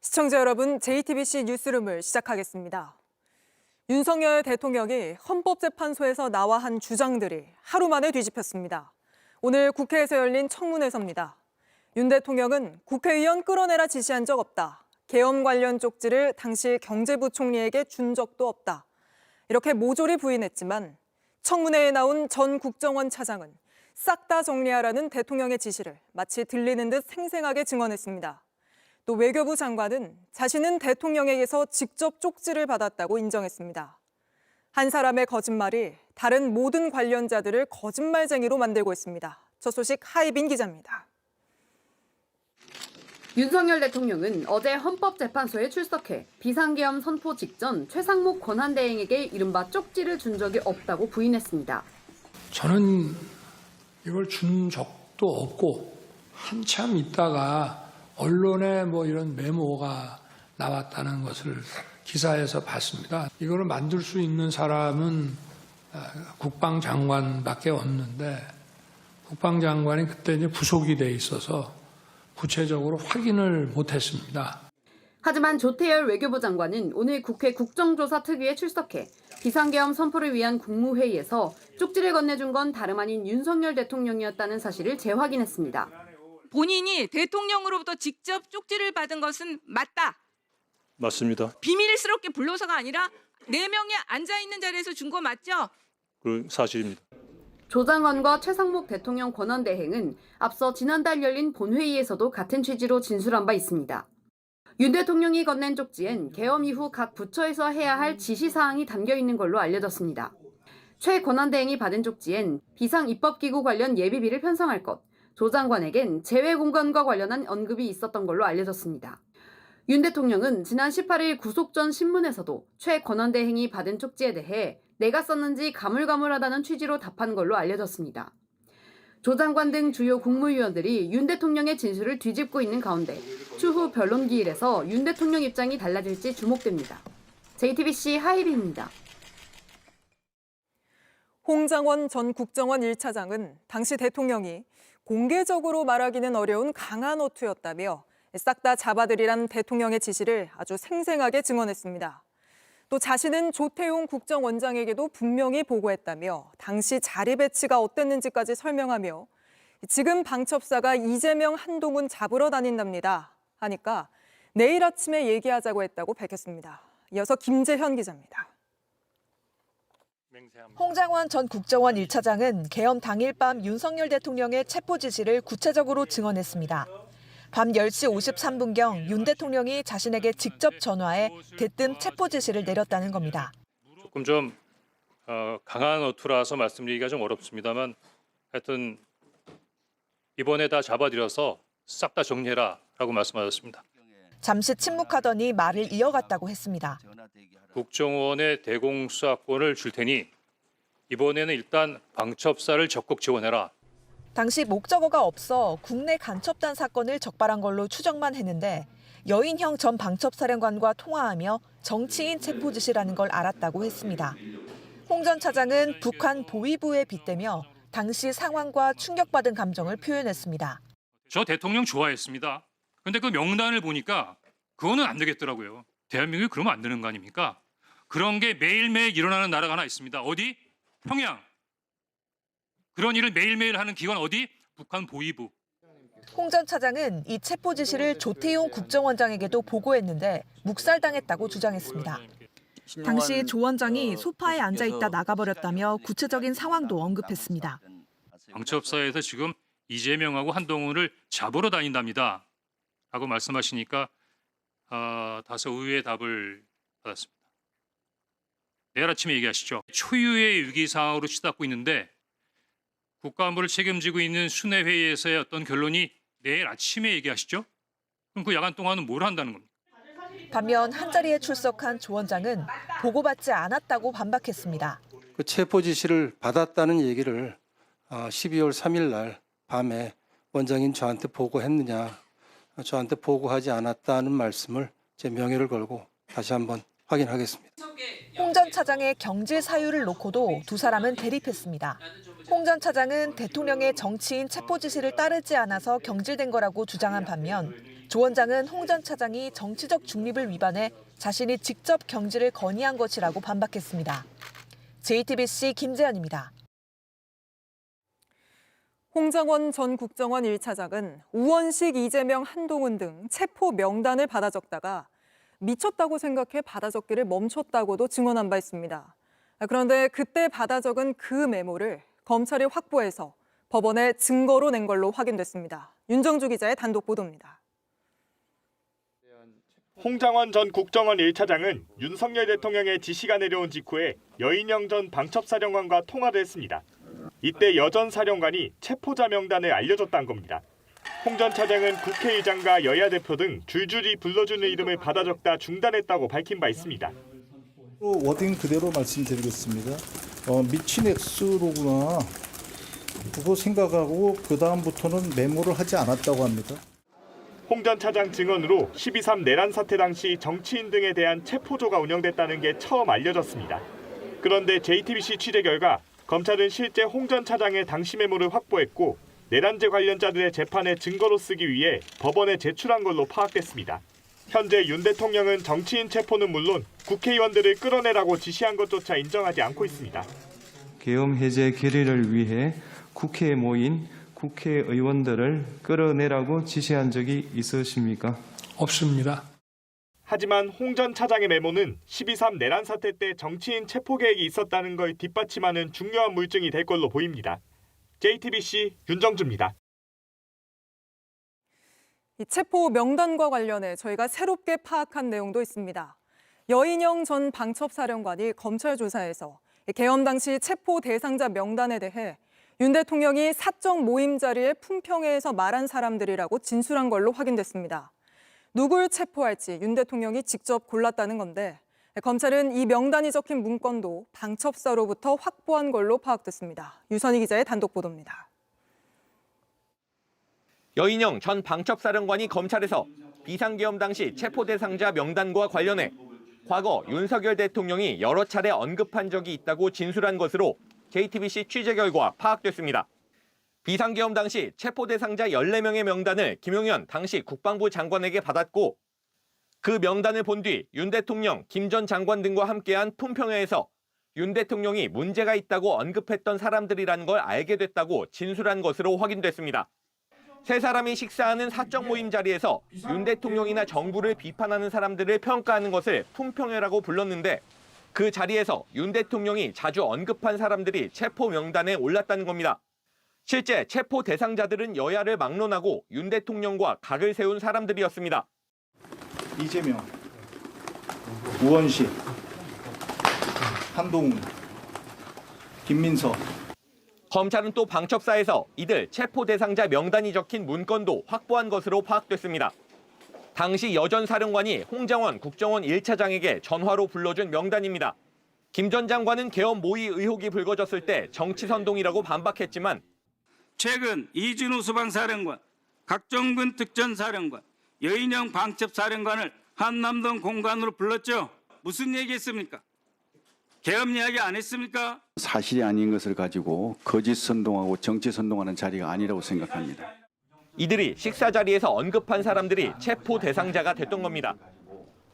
시청자 여러분, JTBC 뉴스룸을 시작하겠습니다. 윤석열 대통령이 헌법재판소에서 나와 한 주장들이 하루 만에 뒤집혔습니다. 오늘 국회에서 열린 청문회서입니다. 윤 대통령은 국회의원 끌어내라 지시한 적 없다. 계엄 관련 쪽지를 당시 경제부총리에게 준 적도 없다. 이렇게 모조리 부인했지만 청문회에 나온 전 국정원 차장은 싹 다 정리하라는 대통령의 지시를 마치 들리는 듯 생생하게 증언했습니다. 또 외교부 장관은 자신은 대통령에게서 직접 쪽지를 받았다고 인정했습니다. 한 사람의 거짓말이 다른 모든 관련자들을 거짓말쟁이로 만들고 있습니다. 첫 소식 하이빈 기자입니다. 윤석열 대통령은 어제 헌법재판소에 출석해 비상계엄 선포 직전 최상목 권한대행에게 이른바 쪽지를 준 적이 없다고 부인했습니다. 저는 이걸 준 적도 없고 한참 있다가 언론에 이런 메모가 나왔다는 것을 기사에서 봤습니다. 이거를 만들 수 있는 사람은 국방장관밖에 없는데 국방장관이 그때 이제 부속이 돼 있어서 구체적으로 확인을 못했습니다. 하지만 조태열 외교부 장관은 오늘 국회 국정조사 특위에 출석해 비상계엄 선포를 위한 국무회의에서 쪽지를 건네준 건 다름 아닌 윤석열 대통령이었다는 사실을 재확인했습니다. 본인이 대통령으로부터 직접 쪽지를 받은 것은 맞다. 맞습니다. 비밀스럽게 불러서가 아니라 4명이 앉아있는 자리에서 준 거 맞죠? 그 사실입니다. 조 장관과 최상목 대통령 권한대행은 앞서 지난달 열린 본회의에서도 같은 취지로 진술한 바 있습니다. 윤 대통령이 건넨 쪽지엔 계엄 이후 각 부처에서 해야 할 지시사항이 담겨 있는 걸로 알려졌습니다. 최 권한대행이 받은 쪽지엔 비상입법기구 관련 예비비를 편성할 것, 조 장관에겐 재외공간과 관련한 언급이 있었던 걸로 알려졌습니다. 윤 대통령은 지난 18일 구속 전 신문에서도 최 권한대행이 받은 쪽지에 대해 내가 썼는지 가물가물하다는 취지로 답한 걸로 알려졌습니다. 조 장관 등 주요 국무위원들이 윤 대통령의 진술을 뒤집고 있는 가운데 추후 변론기일에서 윤 대통령 입장이 달라질지 주목됩니다. JTBC 하이빈입니다. 홍장원 전 국정원 1차장은 당시 대통령이 공개적으로 말하기는 어려운 강한 어투였다며 싹 다 잡아들이란 대통령의 지시를 아주 생생하게 증언했습니다. 또 자신은 조태용 국정원장에게도 분명히 보고했다며 당시 자리 배치가 어땠는지까지 설명하며 지금 방첩사가 이재명, 한동훈 잡으러 다닌답니다 하니까 내일 아침에 얘기하자고 했다고 밝혔습니다. 이어서 김재현 기자입니다. 홍장원 전 국정원 1차장은 계엄 당일 밤 윤석열 대통령의 체포 지시를 구체적으로 증언했습니다. 밤 10시 53분경 윤 대통령이 자신에게 직접 전화해 대뜸 체포 지시를 내렸다는 겁니다. 조금 좀 강한 어투라서 말씀드리기가 좀 어렵습니다만 하여튼 이번에 다 잡아들여서 싹 다 정리해라라고 말씀하셨습니다. 잠시 침묵하더니 말을 이어갔다고 했습니다. 국정원에 대공수사권을 줄 테니 이번에는 일단 방첩사를 적극 지원해라. 당시 목적어가 없어 국내 간첩단 사건을 적발한 걸로 추정만 했는데 여인형 전 방첩사령관과 통화하며 정치인 체포 지시라는 걸 알았다고 했습니다. 홍 전 차장은 북한 보위부에 빗대며 당시 상황과 충격받은 감정을 표현했습니다. 저 대통령 좋아했습니다. 근데 그 명단을 보니까 그거는 안 되겠더라고요. 대한민국이 그러면 안 되는 거 아닙니까? 그런 게 매일매일 일어나는 나라가 하나 있습니다. 어디? 평양. 그런 일을 매일매일 하는 기관 어디? 북한 보위부. 홍 전 차장은 이 체포 지시를 조태용 국정원장에게도 보고했는데 묵살당했다고 주장했습니다. 당시 조 원장이 소파에 앉아 있다 나가버렸다며 구체적인 상황도 언급했습니다. 방첩사에서 지금 이재명하고 한동훈을 잡으러 다닌답니다. 라고 말씀하시니까 다소 의외의 답을 받았습니다. 내일 아침에 얘기하시죠. 초유의 위기 상황으로 치닫고 있는데 국가안보를 책임지고 있는 순회회의에서의 어떤 결론이 내일 아침에 얘기하시죠? 그럼 그 야간 동안은 뭘 한다는 겁니까? 반면 한자리에 출석한 조 원장은 보고받지 않았다고 반박했습니다. 그 체포 지시를 받았다는 얘기를 12월 3일 날 밤에 원장인 저한테 보고했느냐, 저한테 보고하지 않았다는 말씀을 제 명예를 걸고 다시 한번 확인하겠습니다. 홍 전 차장의 경질 사유를 놓고도 두 사람은 대립했습니다. 홍 전 차장은 대통령의 정치인 체포 지시를 따르지 않아서 경질된 거라고 주장한 반면 조 원장은 홍 전 차장이 정치적 중립을 위반해 자신이 직접 경질을 건의한 것이라고 반박했습니다. JTBC 김재현입니다. 홍장원 전 국정원 1차장은 우원식, 이재명, 한동훈 등 체포 명단을 받아 적다가 미쳤다고 생각해 받아 적기를 멈췄다고도 증언한 바 있습니다. 그런데 그때 받아 적은 그 메모를 검찰이 확보해서 법원에 증거로 낸 걸로 확인됐습니다. 윤정주 기자의 단독 보도입니다. 홍장원 전 국정원 1차장은 윤석열 대통령의 지시가 내려온 직후에 여인영 전 방첩사령관과 통화를 했습니다. 이때 여 전 사령관이 체포자 명단을 알려줬다는 겁니다. 홍 전 차장은 국회의장과 여야 대표 등 줄줄이 불러주는 이름을 받아 적다 중단했다고 밝힌 바 있습니다. 워딩 그대로 말씀드리겠습니다. 미친 액수로구나. 그거 생각하고 그 다음부터는 메모를 하지 않았다고 합니다. 홍 전 차장 증언으로 12.3 내란 사태 당시 정치인 등에 대한 체포조가 운영됐다는 게 처음 알려졌습니다. 그런데 JTBC 취재 결과 검찰은 실제 홍 전 차장의 당시 메모를 확보했고 내란죄 관련자들의 재판에 증거로 쓰기 위해 법원에 제출한 걸로 파악됐습니다. 현재 윤 대통령은 정치인 체포는 물론 국회의원들을 끌어내라고 지시한 것조차 인정하지 않고 있습니다. 계엄 해제 결의를 위해 국회에 모인 국회의원들을 끌어내라고 지시한 적이 있으십니까? 없습니다. 하지만 홍 전 차장의 메모는 12.3 내란 사태 때 정치인 체포 계획이 있었다는 걸 뒷받침하는 중요한 물증이 될 걸로 보입니다. JTBC 윤정주입니다. 이 체포 명단과 관련해 저희가 새롭게 파악한 내용도 있습니다. 여인영 전 방첩사령관이 검찰 조사에서 계엄 당시 체포 대상자 명단에 대해 윤 대통령이 사적 모임 자리에 품평회에서 말한 사람들이라고 진술한 걸로 확인됐습니다. 누굴 체포할지 윤 대통령이 직접 골랐다는 건데 검찰은 이 명단이 적힌 문건도 방첩사로부터 확보한 걸로 파악됐습니다. 유선희 기자의 단독 보도입니다. 여인영 전 방첩사령관이 검찰에서 비상계엄 당시 체포 대상자 명단과 관련해 과거 윤석열 대통령이 여러 차례 언급한 적이 있다고 진술한 것으로 JTBC 취재 결과 파악됐습니다. 비상계엄 당시 체포 대상자 14명의 명단을 김용현 당시 국방부 장관에게 받았고 그 명단을 본 뒤 윤 대통령, 김 전 장관 등과 함께한 품평회에서 윤 대통령이 문제가 있다고 언급했던 사람들이라는 걸 알게 됐다고 진술한 것으로 확인됐습니다. 세 사람이 식사하는 사적 모임 자리에서 윤 대통령이나 정부를 비판하는 사람들을 평가하는 것을 품평회라고 불렀는데 그 자리에서 윤 대통령이 자주 언급한 사람들이 체포 명단에 올랐다는 겁니다. 실제 체포 대상자들은 여야를 막론하고 윤 대통령과 각을 세운 사람들이었습니다. 이재명, 우원식, 한동훈, 김민석. 검찰은 또 방첩사에서 이들 체포 대상자 명단이 적힌 문건도 확보한 것으로 파악됐습니다. 당시 여 전 사령관이 홍장원 국정원 1차장에게 전화로 불러준 명단입니다. 김 전 장관은 계엄 모의 의혹이 불거졌을 때 정치선동이라고 반박했지만 최근 이진우 수방사령관, 각종군 특전사령관, 여인영 방첩사령관을 한남동 공간으로 불렀죠. 무슨 얘기했습니까? 계엄 이야기 안 했습니까? 사실이 아닌 것을 가지고 거짓 선동하고 정치 선동하는 자리가 아니라고 생각합니다. 이들이 식사 자리에서 언급한 사람들이 체포 대상자가 됐던 겁니다.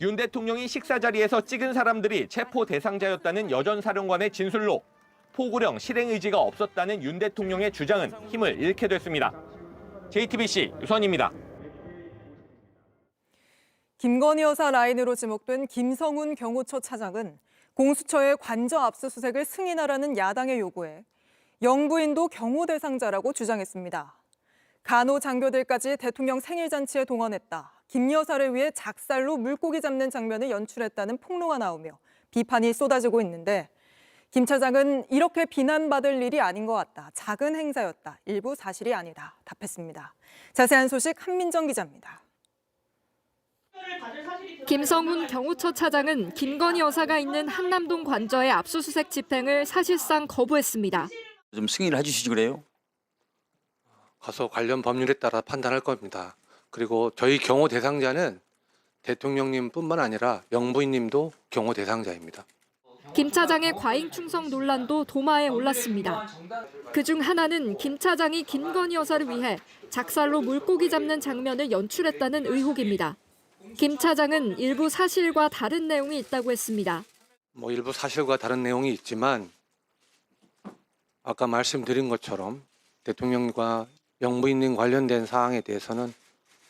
윤 대통령이 식사 자리에서 찍은 사람들이 체포 대상자였다는 여 전 사령관의 진술로 포고령 실행 의지가 없었다는 윤 대통령의 주장은 힘을 잃게 됐습니다. JTBC 유선입니다. 김건희 여사 라인으로 지목된 김성훈 경호처 차장은 공수처의 관저 압수수색을 승인하라는 야당의 요구에 영부인도 경호 대상자라고 주장했습니다. 간호 장교들까지 대통령 생일잔치에 동원했다. 김 여사를 위해 작살로 물고기 잡는 장면을 연출했다는 폭로가 나오며 비판이 쏟아지고 있는데 김 차장은 이렇게 비난받을 일이 아닌 것 같다. 작은 행사였다. 일부 사실이 아니다. 답했습니다. 자세한 소식 한민정 기자입니다. 김성훈 경호처 차장은 김건희 여사가 있는 한남동 관저의 압수수색 집행을 사실상 거부했습니다. 좀 승인을 해주시지 그래요? 가서 관련 법률에 따라 판단할 겁니다. 그리고 저희 경호 대상자는 대통령님뿐만 아니라 영부인님도 경호 대상자입니다. 김 차장의 과잉 충성 논란도 도마에 올랐습니다. 그중 하나는 김 차장이 김건희 여사를 위해 작살로 물고기 잡는 장면을 연출했다는 의혹입니다. 김 차장은 일부 사실과 다른 내용이 있다고 했습니다. 일부 사실과 다른 내용이 있지만 아까 말씀드린 것처럼 대통령과 영부인님 관련된 사항에 대해서는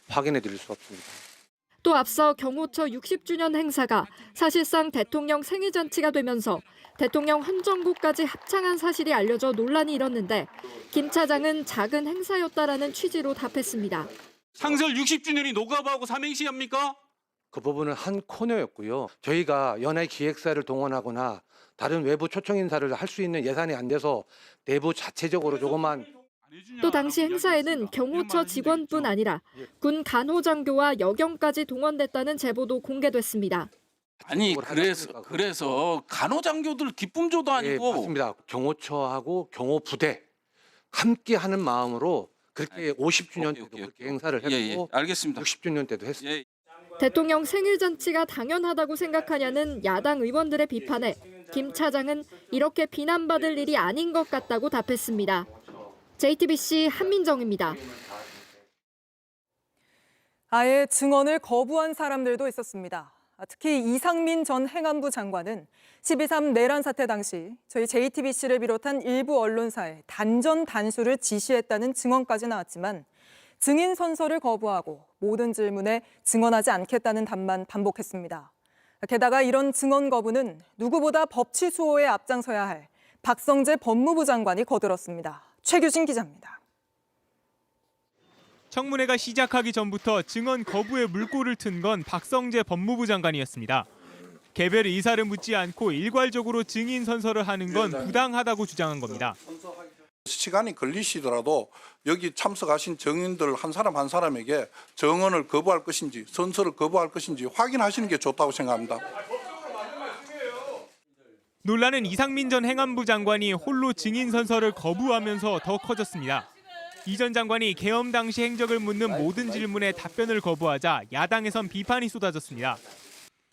확인해 드릴 수 없습니다. 또 앞서 경호처 60주년 행사가 사실상 대통령 생일잔치가 되면서 대통령 헌정곡까지 합창한 사실이 알려져 논란이 일었는데 김 차장은 작은 행사였다라는 취지로 답했습니다. 상설 60주년이 노가바하고 삼행시합니까? 그 부분은 한 코너였고요. 저희가 연예 기획사를 동원하거나 다른 외부 초청 인사를 할 수 있는 예산이 안 돼서 내부 자체적으로 조그만 또 당시 행사에는 경호처 직원뿐 아니라 군 간호장교와 여경까지 동원됐다는 제보도 공개됐습니다. 아니 그래서 간호장교들 기쁨조도 아니고 맞습니다. 경호처하고 경호부대 함께 하는 마음으로 그렇게 50주년 때도 그렇게 행사를 했고 알겠습니다. 60주년 때도 했습니다. 대통령 생일잔치가 당연하다고 생각하냐는 야당 의원들의 비판에 김 차장은 이렇게 비난받을 일이 아닌 것 같다고 답했습니다. JTBC 한민정입니다. 아예 증언을 거부한 사람들도 있었습니다. 특히 이상민 전 행안부 장관은 12.3 내란 사태 당시 저희 JTBC를 비롯한 일부 언론사에 단전 단수를 지시했다는 증언까지 나왔지만 증인 선서를 거부하고 모든 질문에 증언하지 않겠다는 답만 반복했습니다. 게다가 이런 증언 거부는 누구보다 법치 수호에 앞장서야 할 박성재 법무부 장관이 거들었습니다. 최규진 기자입니다. 청문회가 시작하기 전부터 증언 거부에 물꼬를 튼 건 박성재 법무부 장관이었습니다. 개별 의사를 묻지 않고 일괄적으로 증인 선서를 하는 건 부당하다고 주장한 겁니다. 시간이 걸리시더라도 여기 참석하신 증인들 한 사람 한 사람에게 증언을 거부할 것인지 선서를 거부할 것인지 확인하시는 게 좋다고 생각합니다. 논란은 이상민 전 행안부 장관이 홀로 증인 선서를 거부하면서 더 커졌습니다. 이 전 장관이 계엄 당시 행적을 묻는 모든 질문에 답변을 거부하자 야당에선 비판이 쏟아졌습니다.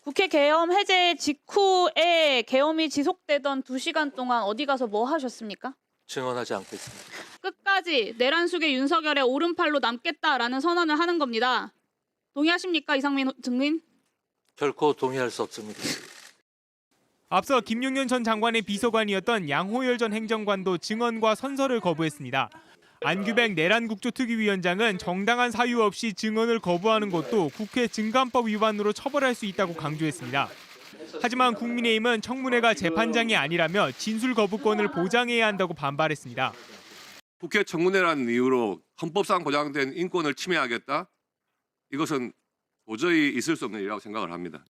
국회 계엄 해제 직후에 계엄이 지속되던 2시간 동안 어디 가서 뭐 하셨습니까? 증언하지 않겠습니다. 끝까지 내란 속의 윤석열의 오른팔로 남겠다라는 선언을 하는 겁니다. 동의하십니까, 이상민 증인? 결코 동의할 수 없습니다. 앞서 김용현 전 장관의 비서관이었던 양호열 전 행정관도 증언과 선서를 거부했습니다. 안규백 내란 국조특위위원장은 정당한 사유 없이 증언을 거부하는 것도 국회 증감법 위반으로 처벌할 수 있다고 강조했습니다. 하지만 국민의힘은 청문회가 재판장이 아니라며 진술 거부권을 보장해야 한다고 반발했습니다. 국회 청문회라는 이유로 헌법상 보장된 인권을 침해하겠다? 이것은 도저히 있을 수 없는 일이라고 생각을 합니다.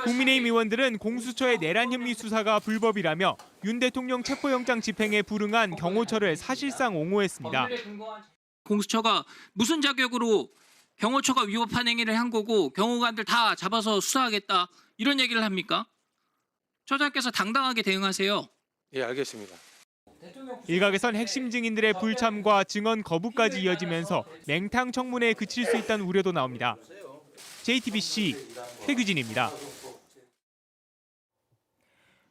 국민의힘 의원들은 공수처의 내란 혐의 수사가 불법이라며 윤 대통령 체포영장 집행에 불응한 경호처를 사실상 옹호했습니다. 공수처가 무슨 자격으로 경호처가 위법한 행위를 한 거고 경호관들 다 잡아서 수사하겠다 이런 얘기를 합니까? 처장께서 당당하게 대응하세요. 예, 알겠습니다. 일각에선 핵심 증인들의 불참과 증언 거부까지 이어지면서 맹탕 청문회에 그칠 수 있다는 우려도 나옵니다. JTBC 최규진입니다.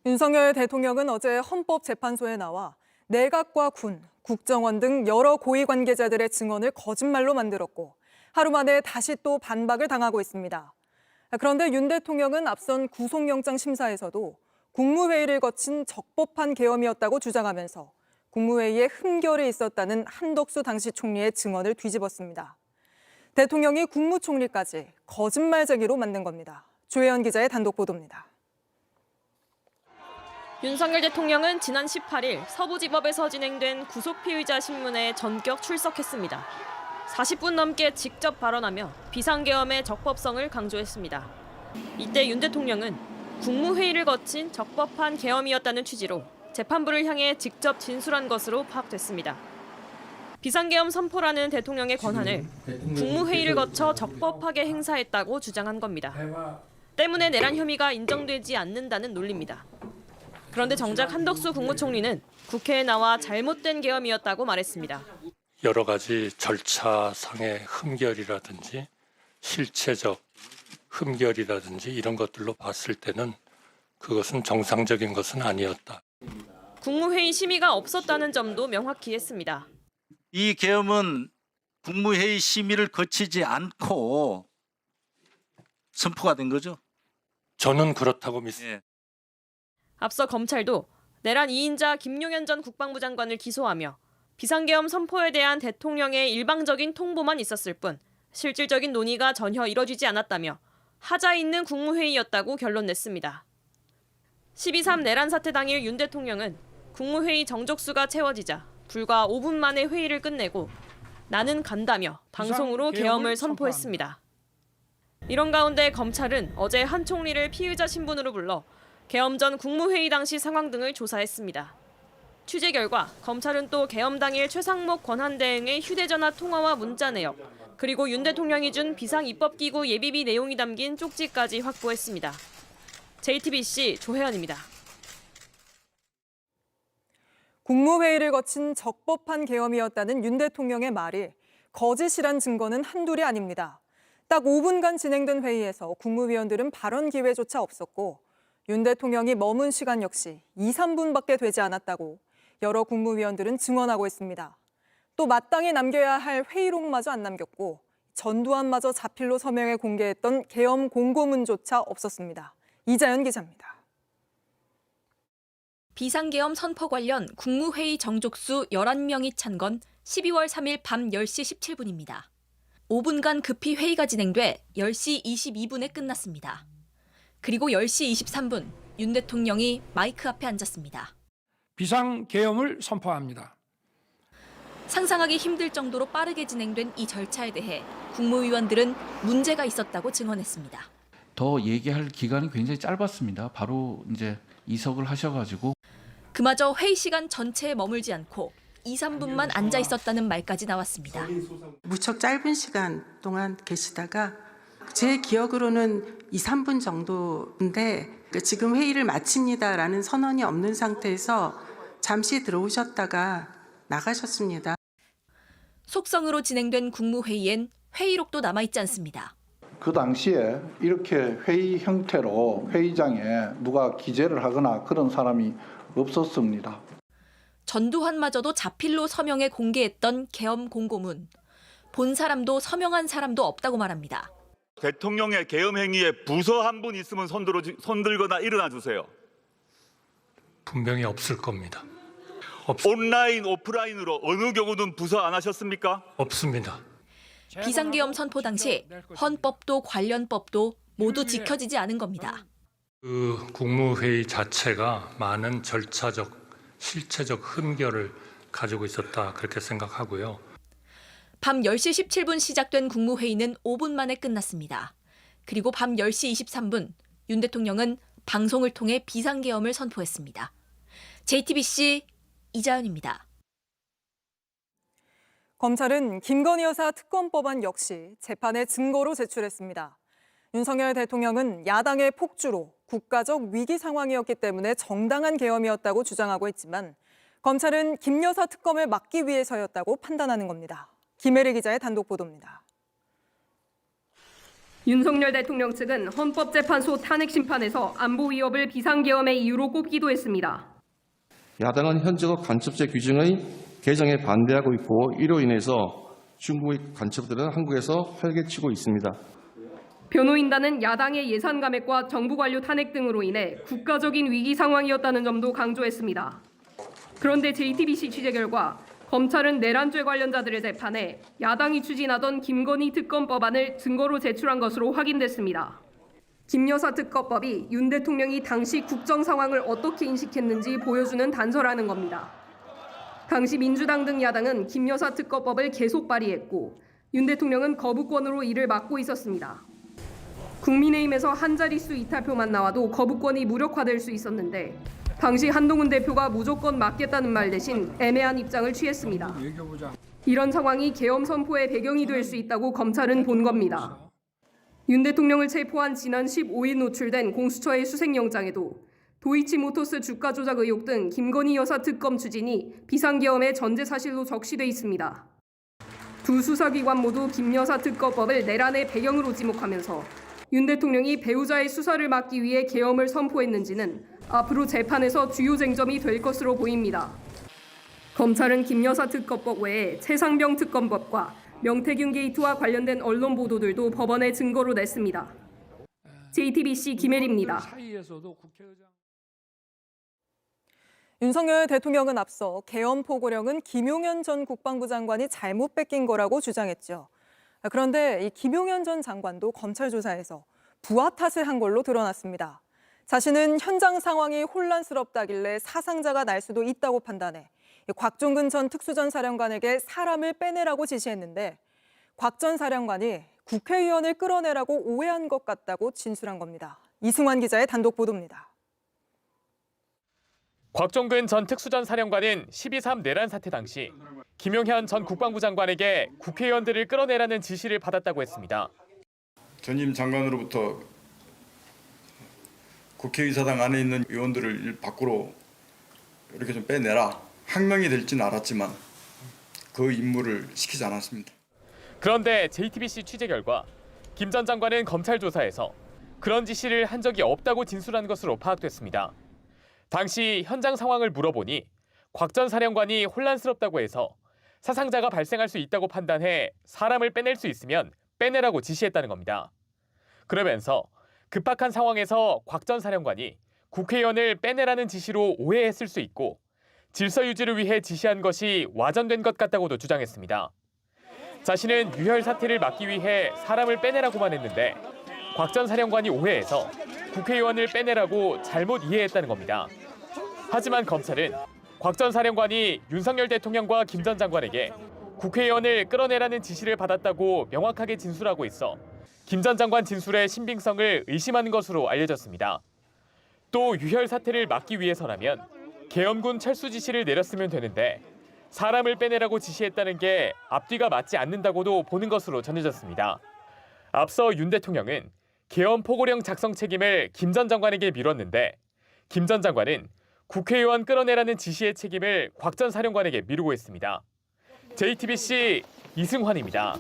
윤석열 대통령은 어제 헌법재판소에 나와 내각과 군, 국정원 등 여러 고위 관계자들의 증언을 거짓말로 만들었고 하루 만에 다시 또 반박을 당하고 있습니다. 그런데 윤 대통령은 앞선 구속영장 심사에서도 국무회의를 거친 적법한 계엄이었다고 주장하면서 국무회의에 흠결이 있었다는 한덕수 당시 총리의 증언을 뒤집었습니다. 대통령이 국무총리까지 거짓말쟁이로 만든 겁니다. 조혜연 기자의 단독 보도입니다. 윤석열 대통령은 지난 18일 서부지법에서 진행된 구속피의자 신문에 전격 출석했습니다. 40분 넘게 직접 발언하며 비상계엄의 적법성을 강조했습니다. 이때 윤 대통령은 국무회의를 거친 적법한 계엄이었다는 취지로 재판부를 향해 직접 진술한 것으로 파악됐습니다. 비상계엄 선포라는 대통령의 권한을 국무회의를 거쳐 적법하게 행사했다고 주장한 겁니다. 때문에 내란 혐의가 인정되지 않는다는 논리입니다. 그런데 정작 한덕수 국무총리는 국회에 나와 잘못된 계엄이었다고 말했습니다. 여러 가지 절차상의 흠결이라든지 실체적 흠결이라든지 이런 것들로 봤을 때는 그것은 정상적인 것은 아니었다. 국무회의 심의가 없었다는 점도 명확히 했습니다. 이 계엄은 국무회의 심의를 거치지 않고 선포가 된 거죠? 저는 그렇다고 믿습니다. 앞서 검찰도 내란 2인자 김용현 전 국방부 장관을 기소하며 비상계엄 선포에 대한 대통령의 일방적인 통보만 있었을 뿐 실질적인 논의가 전혀 이뤄지지 않았다며 하자 있는 국무회의였다고 결론 냈습니다. 12.3 내란 사태 당일 윤 대통령은 국무회의 정족수가 채워지자 불과 5분 만에 회의를 끝내고 나는 간다며 방송으로 계엄을 선포했습니다. 이런 가운데 검찰은 어제 한 총리를 피의자 신분으로 불러 계엄 전 국무회의 당시 상황 등을 조사했습니다. 취재 결과 검찰은 또 계엄 당일 최상목 권한대행의 휴대전화 통화와 문자 내역, 그리고 윤 대통령이 준 비상입법기구 예비비 내용이 담긴 쪽지까지 확보했습니다. JTBC 조혜연입니다. 국무회의를 거친 적법한 계엄이었다는 윤 대통령의 말이 거짓이란 증거는 한둘이 아닙니다. 딱 5분간 진행된 회의에서 국무위원들은 발언 기회조차 없었고 윤 대통령이 머문 시간 역시 2, 3분밖에 되지 않았다고 여러 국무위원들은 증언하고 있습니다. 또 마땅히 남겨야 할 회의록마저 안 남겼고 전두환마저 자필로 서명해 공개했던 계엄 공고문조차 없었습니다. 이자연 기자입니다. 비상계엄 선포 관련 국무회의 정족수 11명이 찬 건 12월 3일 밤 10시 17분입니다. 5분간 급히 회의가 진행돼 10시 22분에 끝났습니다. 그리고 10시 23분 윤 대통령이 마이크 앞에 앉았습니다. 비상계엄을 선포합니다. 상상하기 힘들 정도로 빠르게 진행된 이 절차에 대해 국무위원들은 문제가 있었다고 증언했습니다. 더 얘기할 기간이 굉장히 짧았습니다. 바로 이제 이석을 하셔가지고 그마저 회의 시간 전체에 머물지 않고 2, 3분만 앉아 있었다는 말까지 나왔습니다. 무척 짧은 시간 동안 계시다가 제 기억으로는 2, 3분 정도인데 지금 회의를 마칩니다라는 선언이 없는 상태에서 잠시 들어오셨다가 나가셨습니다. 속성으로 진행된 국무회의엔 회의록도 남아있지 않습니다. 그 당시에 이렇게 회의 형태로 회의장에 누가 기재를 하거나 그런 사람이 없었습니다. 전두환마저도 자필로 서명해 공개했던 계엄 공고문. 본 사람도 서명한 사람도 없다고 말합니다. 대통령의 계엄 행위에 부서 한 분 있으면 손들거나 일어나 주세요. 분명히 없을 겁니다. 온라인, 오프라인으로 어느 경우든 부서 안 하셨습니까? 없습니다. 비상계엄 선포 당시 헌법도 관련법도 모두 지켜지지 않은 겁니다. 그 국무회의 자체가 많은 절차적, 실체적 흠결을 가지고 있었다 그렇게 생각하고요. 밤 10시 17분 시작된 국무회의는 5분 만에 끝났습니다. 그리고 밤 10시 23분 윤 대통령은 방송을 통해 비상계엄을 선포했습니다. JTBC 이자연입니다. 검찰은 김건희 여사 특검법안 역시 재판에 증거로 제출했습니다. 윤석열 대통령은 야당의 폭주로 국가적 위기 상황이었기 때문에 정당한 계엄이었다고 주장하고 있지만 검찰은 김 여사 특검을 막기 위해서였다고 판단하는 겁니다. 김혜리 기자의 단독 보도입니다. 윤석열 대통령 측은 헌법재판소 탄핵 심판에서 안보 위협을 비상계엄의 이유로 꼽기도 했습니다. 야당은 현재의 간첩죄 규정의 개정에 반대하고 있고 이로 인해서 중국의 간첩들은 한국에서 활개치고 있습니다. 변호인단은 야당의 예산 감액과 정부 관료 탄핵 등으로 인해 국가적인 위기 상황이었다는 점도 강조했습니다. 그런데 JTBC 취재 결과 검찰은 내란죄 관련자들의 재판에 야당이 추진하던 김건희 특검법안을 증거로 제출한 것으로 확인됐습니다. 김 여사 특검법이 윤 대통령이 당시 국정 상황을 어떻게 인식했는지 보여주는 단서라는 겁니다. 당시 민주당 등 야당은 김 여사 특검법을 계속 발의했고 윤 대통령은 거부권으로 이를 막고 있었습니다. 국민의힘에서 한 자릿수 이탈표만 나와도 거부권이 무력화될 수 있었는데 당시 한동훈 대표가 무조건 막겠다는 말 대신 애매한 입장을 취했습니다. 이런 상황이 계엄 선포의 배경이 될 수 있다고 검찰은 본 겁니다. 윤 대통령을 체포한 지난 15일 노출된 공수처의 수색영장에도 도이치모터스 주가 조작 의혹 등 김건희 여사 특검 추진이 비상계엄의 전제 사실로 적시돼 있습니다. 두 수사기관 모두 김 여사 특검법을 내란의 배경으로 지목하면서 윤 대통령이 배우자의 수사를 막기 위해 계엄을 선포했는지는 앞으로 재판에서 주요 쟁점이 될 것으로 보입니다. 검찰은 김 여사 특검법 외에 최상병 특검법과 명태균 게이트와 관련된 언론 보도들도 법원에 증거로 냈습니다. JTBC 김혜리입니다. 사이에서도 국회의장 윤석열 대통령은 앞서 계엄 포고령은 김용현 전 국방부 장관이 잘못 뺏긴 거라고 주장했죠. 그런데 이 김용현 전 장관도 검찰 조사에서 부하 탓을 한 걸로 드러났습니다. 자신은 현장 상황이 혼란스럽다길래 사상자가 날 수도 있다고 판단해 곽종근 전 특수전 사령관에게 사람을 빼내라고 지시했는데 곽 전 사령관이 국회의원을 끌어내라고 오해한 것 같다고 진술한 겁니다. 이승환 기자의 단독 보도입니다. 곽종근 전 특수전 사령관은 12.3 내란 사태 당시 김용현 전 국방부 장관에게 국회의원들을 끌어내라는 지시를 받았다고 했습니다. 전임 장관으로부터 국회의사당 안에 있는 의원들을 밖으로 이렇게 좀 빼내라. 항명이 될지는 알았지만 그 임무를 시키지 않았습니다. 그런데 JTBC 취재 결과 김 전 장관은 검찰 조사에서 그런 지시를 한 적이 없다고 진술한 것으로 파악됐습니다. 당시 현장 상황을 물어보니 곽 전 사령관이 혼란스럽다고 해서 사상자가 발생할 수 있다고 판단해 사람을 빼낼 수 있으면 빼내라고 지시했다는 겁니다. 그러면서 급박한 상황에서 곽 전 사령관이 국회의원을 빼내라는 지시로 오해했을 수 있고 질서 유지를 위해 지시한 것이 와전된 것 같다고도 주장했습니다. 자신은 유혈 사태를 막기 위해 사람을 빼내라고만 했는데 곽 전 사령관이 오해해서 국회의원을 빼내라고 잘못 이해했다는 겁니다. 하지만 검찰은 곽 전 사령관이 윤석열 대통령과 김 전 장관에게 국회의원을 끌어내라는 지시를 받았다고 명확하게 진술하고 있어 김 전 장관 진술의 신빙성을 의심하는 것으로 알려졌습니다. 또 유혈 사태를 막기 위해서라면 계엄군 철수 지시를 내렸으면 되는데 사람을 빼내라고 지시했다는 게 앞뒤가 맞지 않는다고도 보는 것으로 전해졌습니다. 앞서 윤 대통령은 계엄 포고령 작성 책임을 김 전 장관에게 미뤘는데 김 전 장관은 국회의원 끌어내라는 지시의 책임을 곽 전 사령관에게 미루고 있습니다. JTBC 이승환입니다.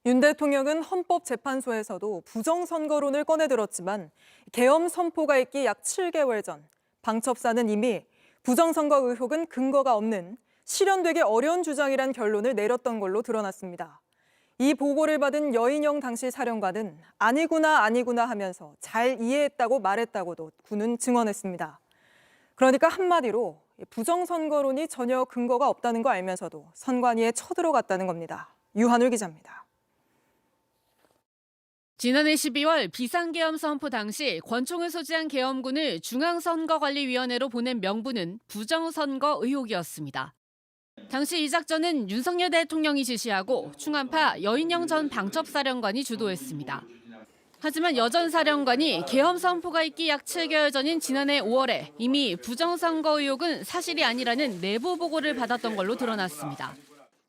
윤 대통령은 헌법재판소에서도 부정선거론을 꺼내들었지만 계엄 선포가 있기 약 7개월 전 방첩사는 이미 부정선거 의혹은 근거가 없는 실현되기 어려운 주장이란 결론을 내렸던 걸로 드러났습니다. 이 보고를 받은 여인영 당시 사령관은 아니구나 하면서 잘 이해했다고 말했다고도 군은 증언했습니다. 그러니까 한마디로 부정선거론이 전혀 근거가 없다는 거 알면서도 선관위에 쳐들어갔다는 겁니다. 유한울 기자입니다. 지난해 12월 비상계엄 선포 당시 권총을 소지한 계엄군을 중앙선거관리위원회로 보낸 명분은 부정선거 의혹이었습니다. 당시 이 작전은 윤석열 대통령이 지시하고 충안파 여인영 전 방첩사령관이 주도했습니다. 하지만 여 전 사령관이 계엄 선포가 있기 약 7개월 전인 지난해 5월에 이미 부정선거 의혹은 사실이 아니라는 내부 보고를 받았던 걸로 드러났습니다.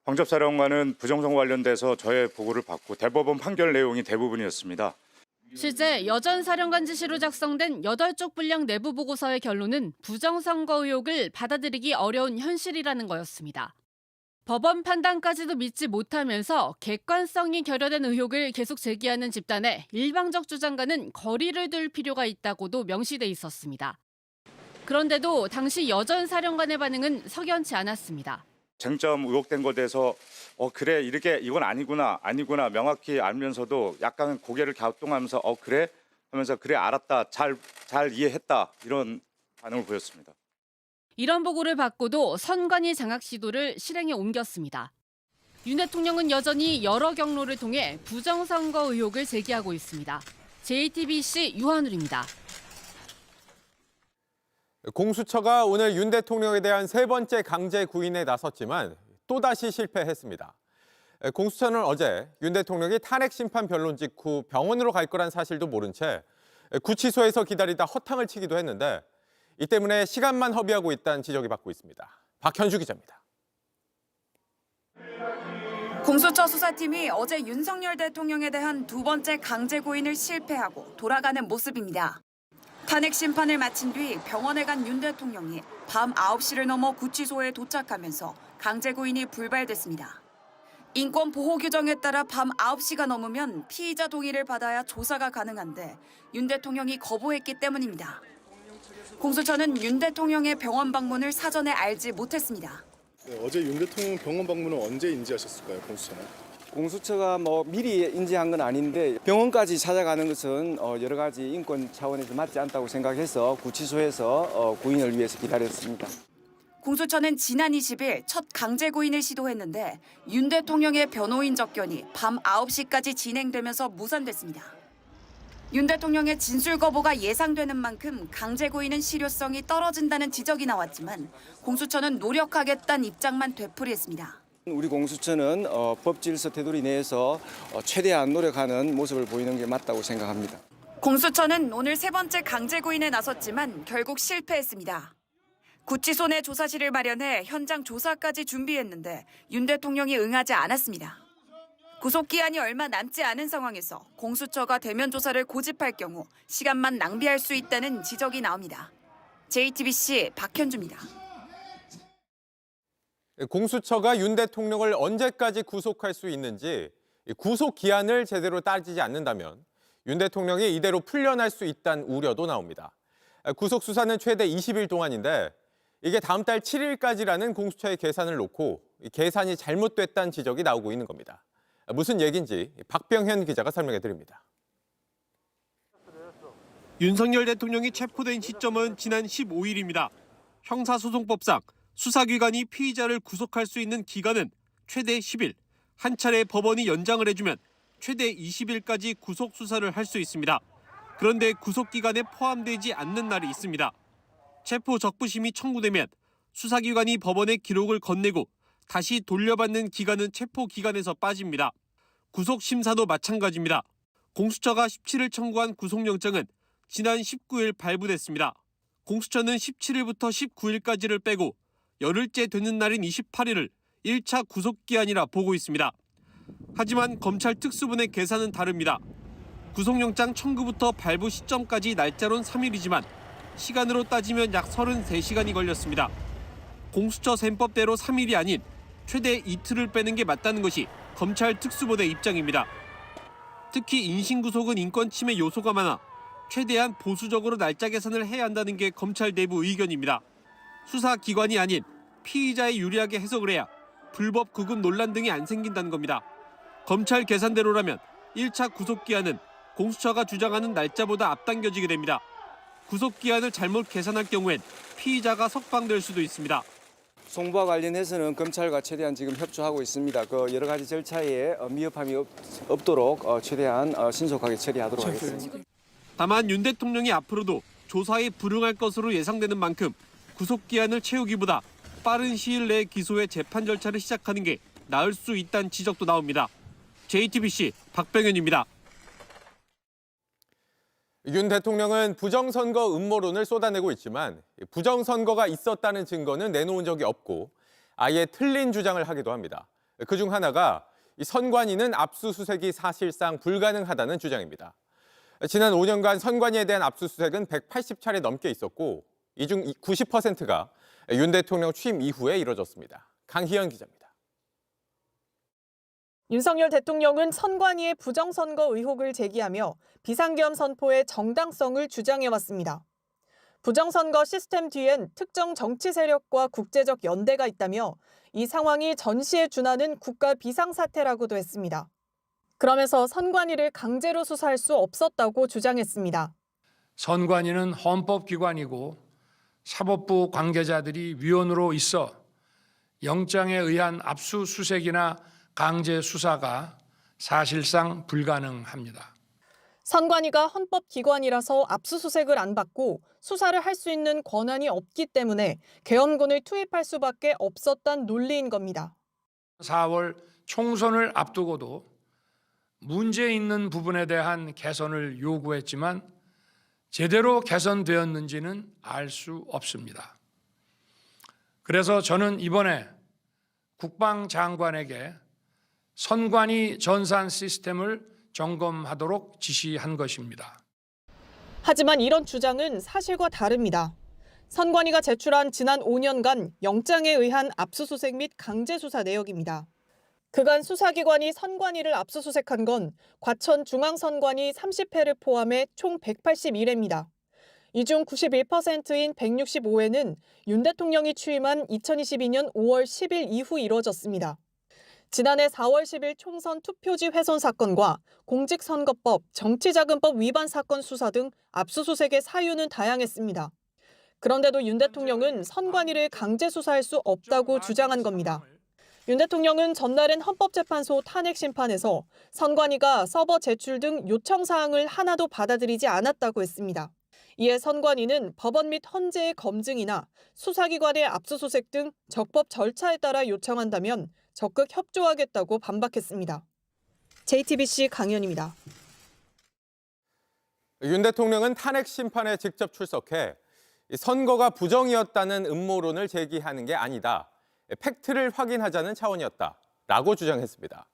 방첩사령관은 부정선거 관련돼서 저의 보고를 받고 대법원 판결 내용이 대부분이었습니다. 실제 여 전 사령관 지시로 작성된 8쪽 분량 내부 보고서의 결론은 부정선거 의혹을 받아들이기 어려운 현실이라는 거였습니다. 법원 판단까지도 믿지 못하면서 객관성이 결여된 의혹을 계속 제기하는 집단에 일방적 주장과는 거리를 둘 필요가 있다고도 명시돼 있었습니다. 그런데도 당시 여 전 사령관의 반응은 석연치 않았습니다. 쟁점 의혹된 것에 대해서 그래 이건 아니구나 명확히 알면서도 약간 고개를 갸우뚱하면서 그래 하면서 그래 알았다 잘 이해했다 이런 반응을 보였습니다. 이런 보고를 받고도 선관위 장악 시도를 실행에 옮겼습니다. 윤 대통령은 여전히 여러 경로를 통해 부정선거 의혹을 제기하고 있습니다. JTBC 유한울입니다. 공수처가 오늘 윤 대통령에 대한 세 번째 강제 구인에 나섰지만 또다시 실패했습니다. 공수처는 어제 윤 대통령이 탄핵 심판 변론 직후 병원으로 갈 거란 사실도 모른 채 구치소에서 기다리다 허탕을 치기도 했는데 이 때문에 시간만 허비하고 있다는 지적이 받고 있습니다. 박현주 기자입니다. 공수처 수사팀이 어제 윤석열 대통령에 대한 두 번째 강제 구인을 실패하고 돌아가는 모습입니다. 탄핵 심판을 마친 뒤 병원에 간 윤 대통령이 밤 9시를 넘어 구치소에 도착하면서 강제 구인이 불발됐습니다. 인권 보호 규정에 따라 밤 9시가 넘으면 피의자 동의를 받아야 조사가 가능한데 윤 대통령이 거부했기 때문입니다. 공수처는 윤 대통령의 병원 방문을 사전에 알지 못했습니다. 어제 윤 대통령 병원 방문은 언제 인지하셨을까요, 공수처는? 공수처가 미리 인지한 건 아닌데 병원까지 찾아가는 것은 여러 가지 인권 차원에서 맞지 않다고 생각해서 구치소에서 구인을 위해서 기다렸습니다. 공수처는 지난 20일 첫 강제 구인을 시도했는데 윤 대통령의 변호인 접견이 밤 9시까지 진행되면서 무산됐습니다. 윤 대통령의 진술 거부가 예상되는 만큼 강제 구인은 실효성이 떨어진다는 지적이 나왔지만 공수처는 노력하겠다는 입장만 되풀이했습니다. 우리 공수처는 법 질서 테두리 내에서 최대한 노력하는 모습을 보이는 게 맞다고 생각합니다. 공수처는 오늘 세 번째 강제 구인에 나섰지만 결국 실패했습니다. 구치소 내 조사실을 마련해 현장 조사까지 준비했는데 윤 대통령이 응하지 않았습니다. 구속기한이 얼마 남지 않은 상황에서 공수처가 대면 조사를 고집할 경우 시간만 낭비할 수 있다는 지적이 나옵니다. JTBC 박현주입니다. 공수처가 윤 대통령을 언제까지 구속할 수 있는지 구속 기한을 제대로 따지지 않는다면 윤 대통령이 이대로 풀려날 수 있다는 우려도 나옵니다. 구속 수사는 최대 20일 동안인데 이게 다음 달 7일까지라는 공수처의 계산을 놓고 계산이 잘못됐다는 지적이 나오고 있는 겁니다. 무슨 얘기인지 박병현 기자가 설명해 드립니다. 윤석열 대통령이 체포된 시점은 지난 15일입니다. 형사소송법상 수사기관이 피의자를 구속할 수 있는 기간은 최대 10일, 한 차례 법원이 연장을 해주면 최대 20일까지 구속 수사를 할 수 있습니다. 그런데 구속기간에 포함되지 않는 날이 있습니다. 체포 적부심이 청구되면 수사기관이 법원에 기록을 건네고 다시 돌려받는 기간은 체포 기간에서 빠집니다. 구속심사도 마찬가지입니다. 공수처가 17일 청구한 구속영장은 지난 19일 발부됐습니다. 공수처는 17일부터 19일까지를 빼고 열흘째 되는 날인 28일을 1차 구속기한이라 보고 있습니다. 하지만 검찰 특수본의 계산은 다릅니다. 구속영장 청구부터 발부 시점까지 날짜론 3일이지만 시간으로 따지면 약 33시간이 걸렸습니다. 공수처 셈법대로 3일이 아닌 최대 이틀을 빼는 게 맞다는 것이 검찰 특수본의 입장입니다. 특히 인신구속은 인권 침해 요소가 많아 최대한 보수적으로 날짜 계산을 해야 한다는 게 검찰 내부 의견입니다. 수사기관이 아닌 피의자에 유리하게 해석을 해야 불법 구금 논란 등이 안 생긴다는 겁니다. 검찰 계산대로라면 1차 구속기한은 공수처가 주장하는 날짜보다 앞당겨지게 됩니다. 구속기한을 잘못 계산할 경우엔 피의자가 석방될 수도 있습니다. 송부와 관련해서는 검찰과 최대한 지금 협조하고 있습니다. 그 여러 가지 절차에 미흡함이 없도록 최대한 신속하게 처리하도록 하겠습니다. 다만 윤 대통령이 앞으로도 조사에 불응할 것으로 예상되는 만큼 구속기한을 채우기보다 빠른 시일 내에 기소해 재판 절차를 시작하는 게 나을 수 있다는 지적도 나옵니다. JTBC 박병현입니다. 윤 대통령은 부정선거 음모론을 쏟아내고 있지만 부정선거가 있었다는 증거는 내놓은 적이 없고 아예 틀린 주장을 하기도 합니다. 그중 하나가 선관위는 압수수색이 사실상 불가능하다는 주장입니다. 지난 5년간 선관위에 대한 압수수색은 180차례 넘게 있었고 이 중 90%가 윤 대통령 취임 이후에 이뤄졌습니다. 강희연 기자입니다. 윤석열 대통령은 선관위의 부정선거 의혹을 제기하며 비상계엄 선포의 정당성을 주장해왔습니다. 부정선거 시스템 뒤엔 특정 정치 세력과 국제적 연대가 있다며 이 상황이 전시에 준하는 국가 비상사태라고도 했습니다. 그러면서 선관위를 강제로 수사할 수 없었다고 주장했습니다. 선관위는 헌법기관이고 사법부 관계자들이 위원으로 있어 영장에 의한 압수수색이나 강제 수사가 사실상 불가능합니다. 선관위가 헌법기관이라서 압수수색을 안 받고 수사를 할 수 있는 권한이 없기 때문에 계엄군을 투입할 수밖에 없었단 논리인 겁니다. 4월 총선을 앞두고도 문제 있는 부분에 대한 개선을 요구했지만 제대로 개선되었는지는 알 수 없습니다. 그래서 저는 이번에 국방장관에게 선관위 전산 시스템을 점검하도록 지시한 것입니다. 하지만 이런 주장은 사실과 다릅니다. 선관위가 제출한 지난 5년간 영장에 의한 압수수색 및 강제 수사 내역입니다. 그간 수사기관이 선관위를 압수수색한 건 과천중앙선관위 30회를 포함해 총 181회입니다. 이 중 91%인 165회는 윤 대통령이 취임한 2022년 5월 10일 이후 이뤄졌습니다. 지난해 4월 10일 총선 투표지 훼손 사건과 공직선거법, 정치자금법 위반 사건 수사 등 압수수색의 사유는 다양했습니다. 그런데도 윤 대통령은 선관위를 강제 수사할 수 없다고 주장한 겁니다. 윤 대통령은 전날엔 헌법재판소 탄핵 심판에서 선관위가 서버 제출 등 요청 사항을 하나도 받아들이지 않았다고 했습니다. 이에 선관위는 법원 및 헌재의 검증이나 수사기관의 압수수색 등 적법 절차에 따라 요청한다면 적극 협조하겠다고 반박했습니다. JTBC 강연입니다. 윤 대통령은 탄핵 심판에 직접 출석해 선거가 부정이었다는 음모론을 제기하는 게 아니다. 팩트를 확인하자는 차원이었다라고 주장했습니다.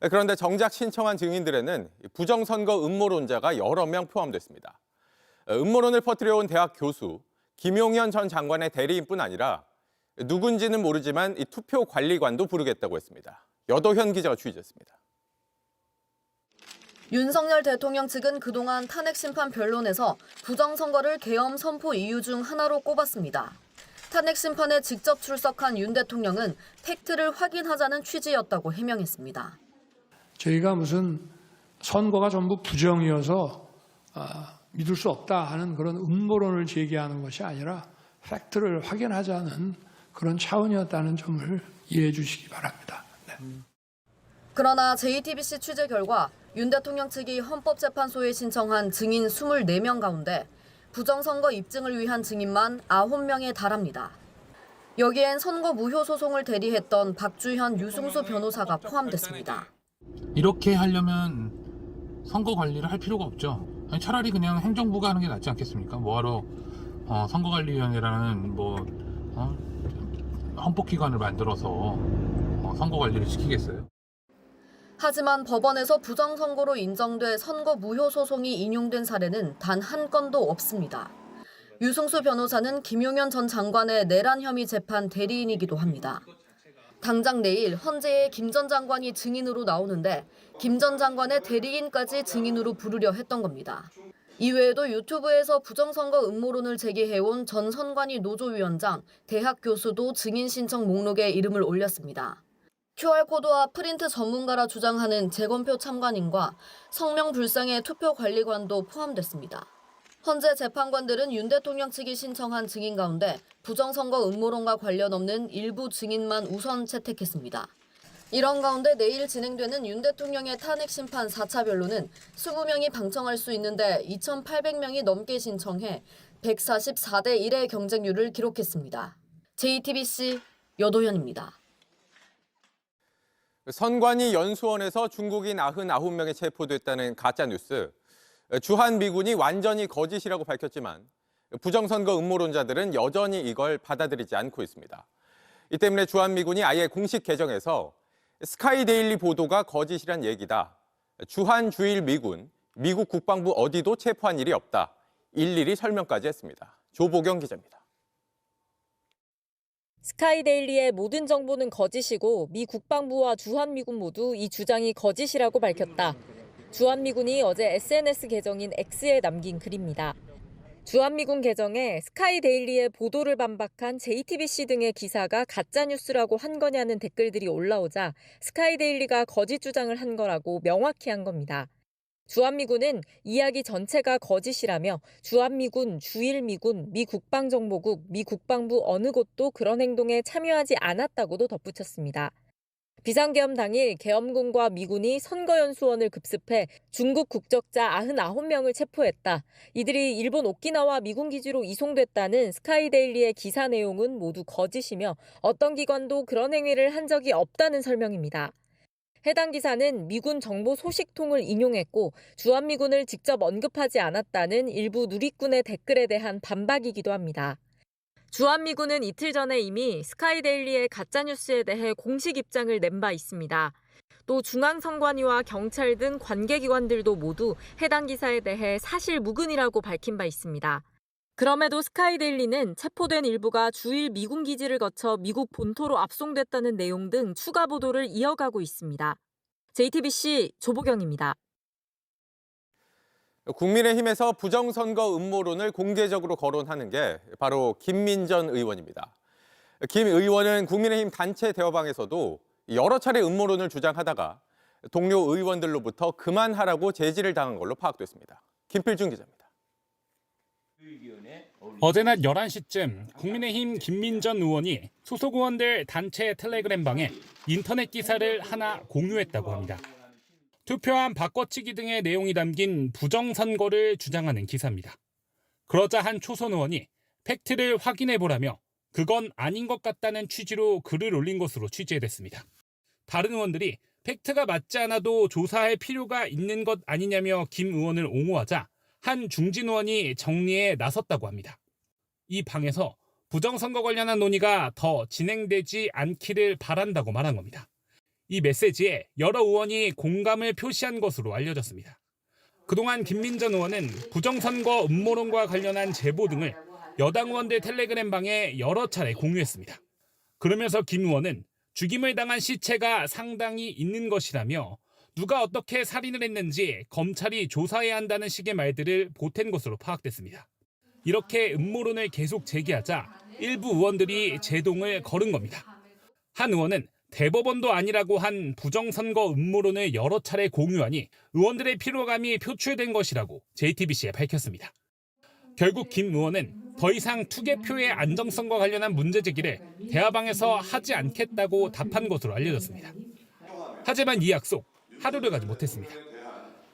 그런데 정작 신청한 증인들에는 부정선거 음모론자가 여러 명 포함됐습니다. 음모론을 퍼뜨려온 대학 교수, 김용현 전 장관의 대리인뿐 아니라 누군지는 모르지만 이 투표 관리관도 부르겠다고 했습니다. 여도현 기자가 취재했습니다. 윤석열 대통령 측은 그동안 탄핵 심판 변론에서 부정선거를 계엄 선포 이유 중 하나로 꼽았습니다. 탄핵 심판에 직접 출석한 윤 대통령은 팩트를 확인하자는 취지였다고 해명했습니다. 저희가 무슨 선거가 전부 부정이어서 믿을 수 없다 하는 그런 음모론을 제기하는 것이 아니라 팩트를 확인하자는 그런 차원이었다는 점을 이해해 주시기 바랍니다. 네. 그러나 JTBC 취재 결과 윤 대통령 측이 헌법재판소에 신청한 증인 24명 가운데 부정선거 입증을 위한 증인만 9명에 달합니다. 여기엔 선거 무효 소송을 대리했던 박주현, 유승수 변호사가 포함됐습니다. 이렇게 하려면 선거 관리를 할 필요가 없죠. 아니, 차라리 그냥 행정부가 하는 게 낫지 않겠습니까? 뭐하러 선거관리위원회라는 헌법기관을 만들어서 선거 관리를 시키겠어요? 하지만 법원에서 부정선거로 인정돼 선거 무효 소송이 인용된 사례는 단 한 건도 없습니다. 유승수 변호사는 김용현 전 장관의 내란 혐의 재판 대리인이기도 합니다. 당장 내일 헌재에 김 전 장관이 증인으로 나오는데 김 전 장관의 대리인까지 증인으로 부르려 했던 겁니다. 이외에도 유튜브에서 부정선거 음모론을 제기해온 전 선관위 노조위원장, 대학 교수도 증인 신청 목록에 이름을 올렸습니다. QR코드와 프린트 전문가라 주장하는 재검표 참관인과 성명 불상의 투표 관리관도 포함됐습니다. 헌재 재판관들은 윤 대통령 측이 신청한 증인 가운데 부정선거 음모론과 관련 없는 일부 증인만 우선 채택했습니다. 이런 가운데 내일 진행되는 윤 대통령의 탄핵 심판 4차 변론은 20명이 방청할 수 있는데 2,800명이 넘게 신청해 144대 1의 경쟁률을 기록했습니다. JTBC 여도현입니다. 선관위 연수원에서 중국인 99명이 체포됐다는 가짜뉴스. 주한미군이 완전히 거짓이라고 밝혔지만 부정선거 음모론자들은 여전히 이걸 받아들이지 않고 있습니다. 이 때문에 주한미군이 아예 공식 계정에서 스카이데일리 보도가 거짓이란 얘기다. 주한주일미군, 미국 국방부 어디도 체포한 일이 없다. 일일이 설명까지 했습니다. 조보경 기자입니다. 스카이데일리의 모든 정보는 거짓이고 미 국방부와 주한미군 모두 이 주장이 거짓이라고 밝혔다. 주한미군이 어제 SNS 계정인 X에 남긴 글입니다. 주한미군 계정에 스카이데일리의 보도를 반박한 JTBC 등의 기사가 가짜뉴스라고 한 거냐는 댓글들이 올라오자 스카이데일리가 거짓 주장을 한 거라고 명확히 한 겁니다. 주한미군은 이야기 전체가 거짓이라며 주한미군, 주일미군, 미 국방정보국, 미 국방부 어느 곳도 그런 행동에 참여하지 않았다고도 덧붙였습니다. 비상계엄 당일 계엄군과 미군이 선거연수원을 급습해 중국 국적자 99명을 체포했다. 이들이 일본 오키나와 미군 기지로 이송됐다는 스카이데일리의 기사 내용은 모두 거짓이며 어떤 기관도 그런 행위를 한 적이 없다는 설명입니다. 해당 기사는 미군 정보 소식통을 인용했고 주한미군을 직접 언급하지 않았다는 일부 누리꾼의 댓글에 대한 반박이기도 합니다. 주한미군은 이틀 전에 이미 스카이데일리의 가짜뉴스에 대해 공식 입장을 낸 바 있습니다. 또 중앙선관위와 경찰 등 관계기관들도 모두 해당 기사에 대해 사실 무근이라고 밝힌 바 있습니다. 그럼에도 스카이데일리는 체포된 일부가 주일 미군 기지를 거쳐 미국 본토로 압송됐다는 내용 등 추가 보도를 이어가고 있습니다. JTBC 조보경입니다. 국민의힘에서 부정선거 음모론을 공개적으로 거론하는 게 바로 김민전 의원입니다. 김 의원은 국민의힘 단체 대화방에서도 여러 차례 음모론을 주장하다가 동료 의원들로부터 그만하라고 제지를 당한 걸로 파악됐습니다. 김필중 기자입니다. 어제 낮 11시쯤 국민의힘 김민전 의원이 소속 의원들 단체 텔레그램방에 인터넷 기사를 하나 공유했다고 합니다. 투표함 바꿔치기 등의 내용이 담긴 부정선거를 주장하는 기사입니다. 그러자 한 초선 의원이 팩트를 확인해보라며 그건 아닌 것 같다는 취지로 글을 올린 것으로 취재됐습니다. 다른 의원들이 팩트가 맞지 않아도 조사할 필요가 있는 것 아니냐며 김 의원을 옹호하자 한 중진 의원이 정리에 나섰다고 합니다. 이 방에서 부정선거 관련한 논의가 더 진행되지 않기를 바란다고 말한 겁니다. 이 메시지에 여러 의원이 공감을 표시한 것으로 알려졌습니다. 그동안 김민전 의원은 부정선거 음모론과 관련한 제보 등을 여당 의원들 텔레그램방에 여러 차례 공유했습니다. 그러면서 김 의원은 죽임을 당한 시체가 상당히 있는 것이라며 누가 어떻게 살인을 했는지 검찰이 조사해야 한다는 식의 말들을 보탠 것으로 파악됐습니다. 이렇게 음모론을 계속 제기하자 일부 의원들이 제동을 걸은 겁니다. 한 의원은 대법원도 아니라고 한 부정선거 음모론을 여러 차례 공유하니 의원들의 피로감이 표출된 것이라고 JTBC에 밝혔습니다. 결국 김 의원은 더 이상 투개표의 안정성과 관련한 문제 제기를 대화방에서 하지 않겠다고 답한 것으로 알려졌습니다. 하지만 이 약속 하루를 가지 못했습니다.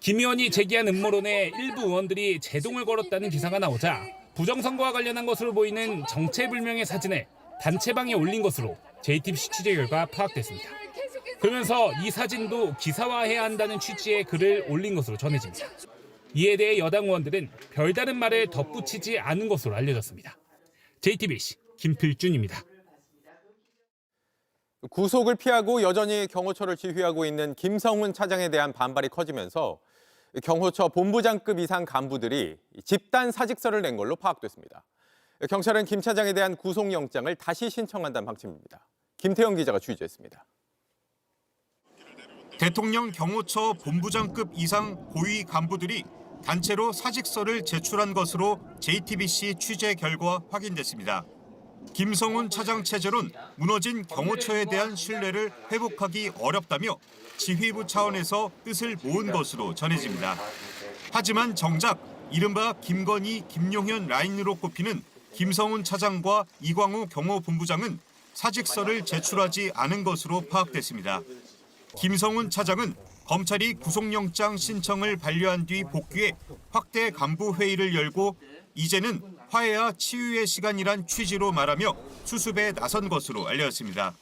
김 의원이 제기한 음모론에 일부 의원들이 제동을 걸었다는 기사가 나오자 부정선거와 관련한 것으로 보이는 정체불명의 사진을 단체방에 올린 것으로 JTBC 취재 결과 파악됐습니다. 그러면서 이 사진도 기사화해야 한다는 취지의 글을 올린 것으로 전해집니다. 이에 대해 여당 의원들은 별다른 말을 덧붙이지 않은 것으로 알려졌습니다. JTBC 김필준입니다. 구속을 피하고 여전히 경호처를 지휘하고 있는 김성훈 차장에 대한 반발이 커지면서 경호처 본부장급 이상 간부들이 집단 사직서를 낸 걸로 파악됐습니다. 경찰은 김 차장에 대한 구속영장을 다시 신청한다는 방침입니다. 김태형 기자가 취재했습니다. 대통령 경호처 본부장급 이상 고위 간부들이 단체로 사직서를 제출한 것으로 JTBC 취재 결과 확인됐습니다. 김성훈 차장 체제론 무너진 경호처에 대한 신뢰를 회복하기 어렵다며 지휘부 차원에서 뜻을 모은 것으로 전해집니다. 하지만 정작 이른바 김건희, 김용현 라인으로 꼽히는 김성훈 차장과 이광우 경호본부장은 사직서를 제출하지 않은 것으로 파악됐습니다. 김성훈 차장은 검찰이 구속영장 신청을 반려한 뒤 복귀해 확대 간부 회의를 열고 이제는 화해와 치유의 시간이란 취지로 말하며 수습에 나선 것으로 알려졌습니다.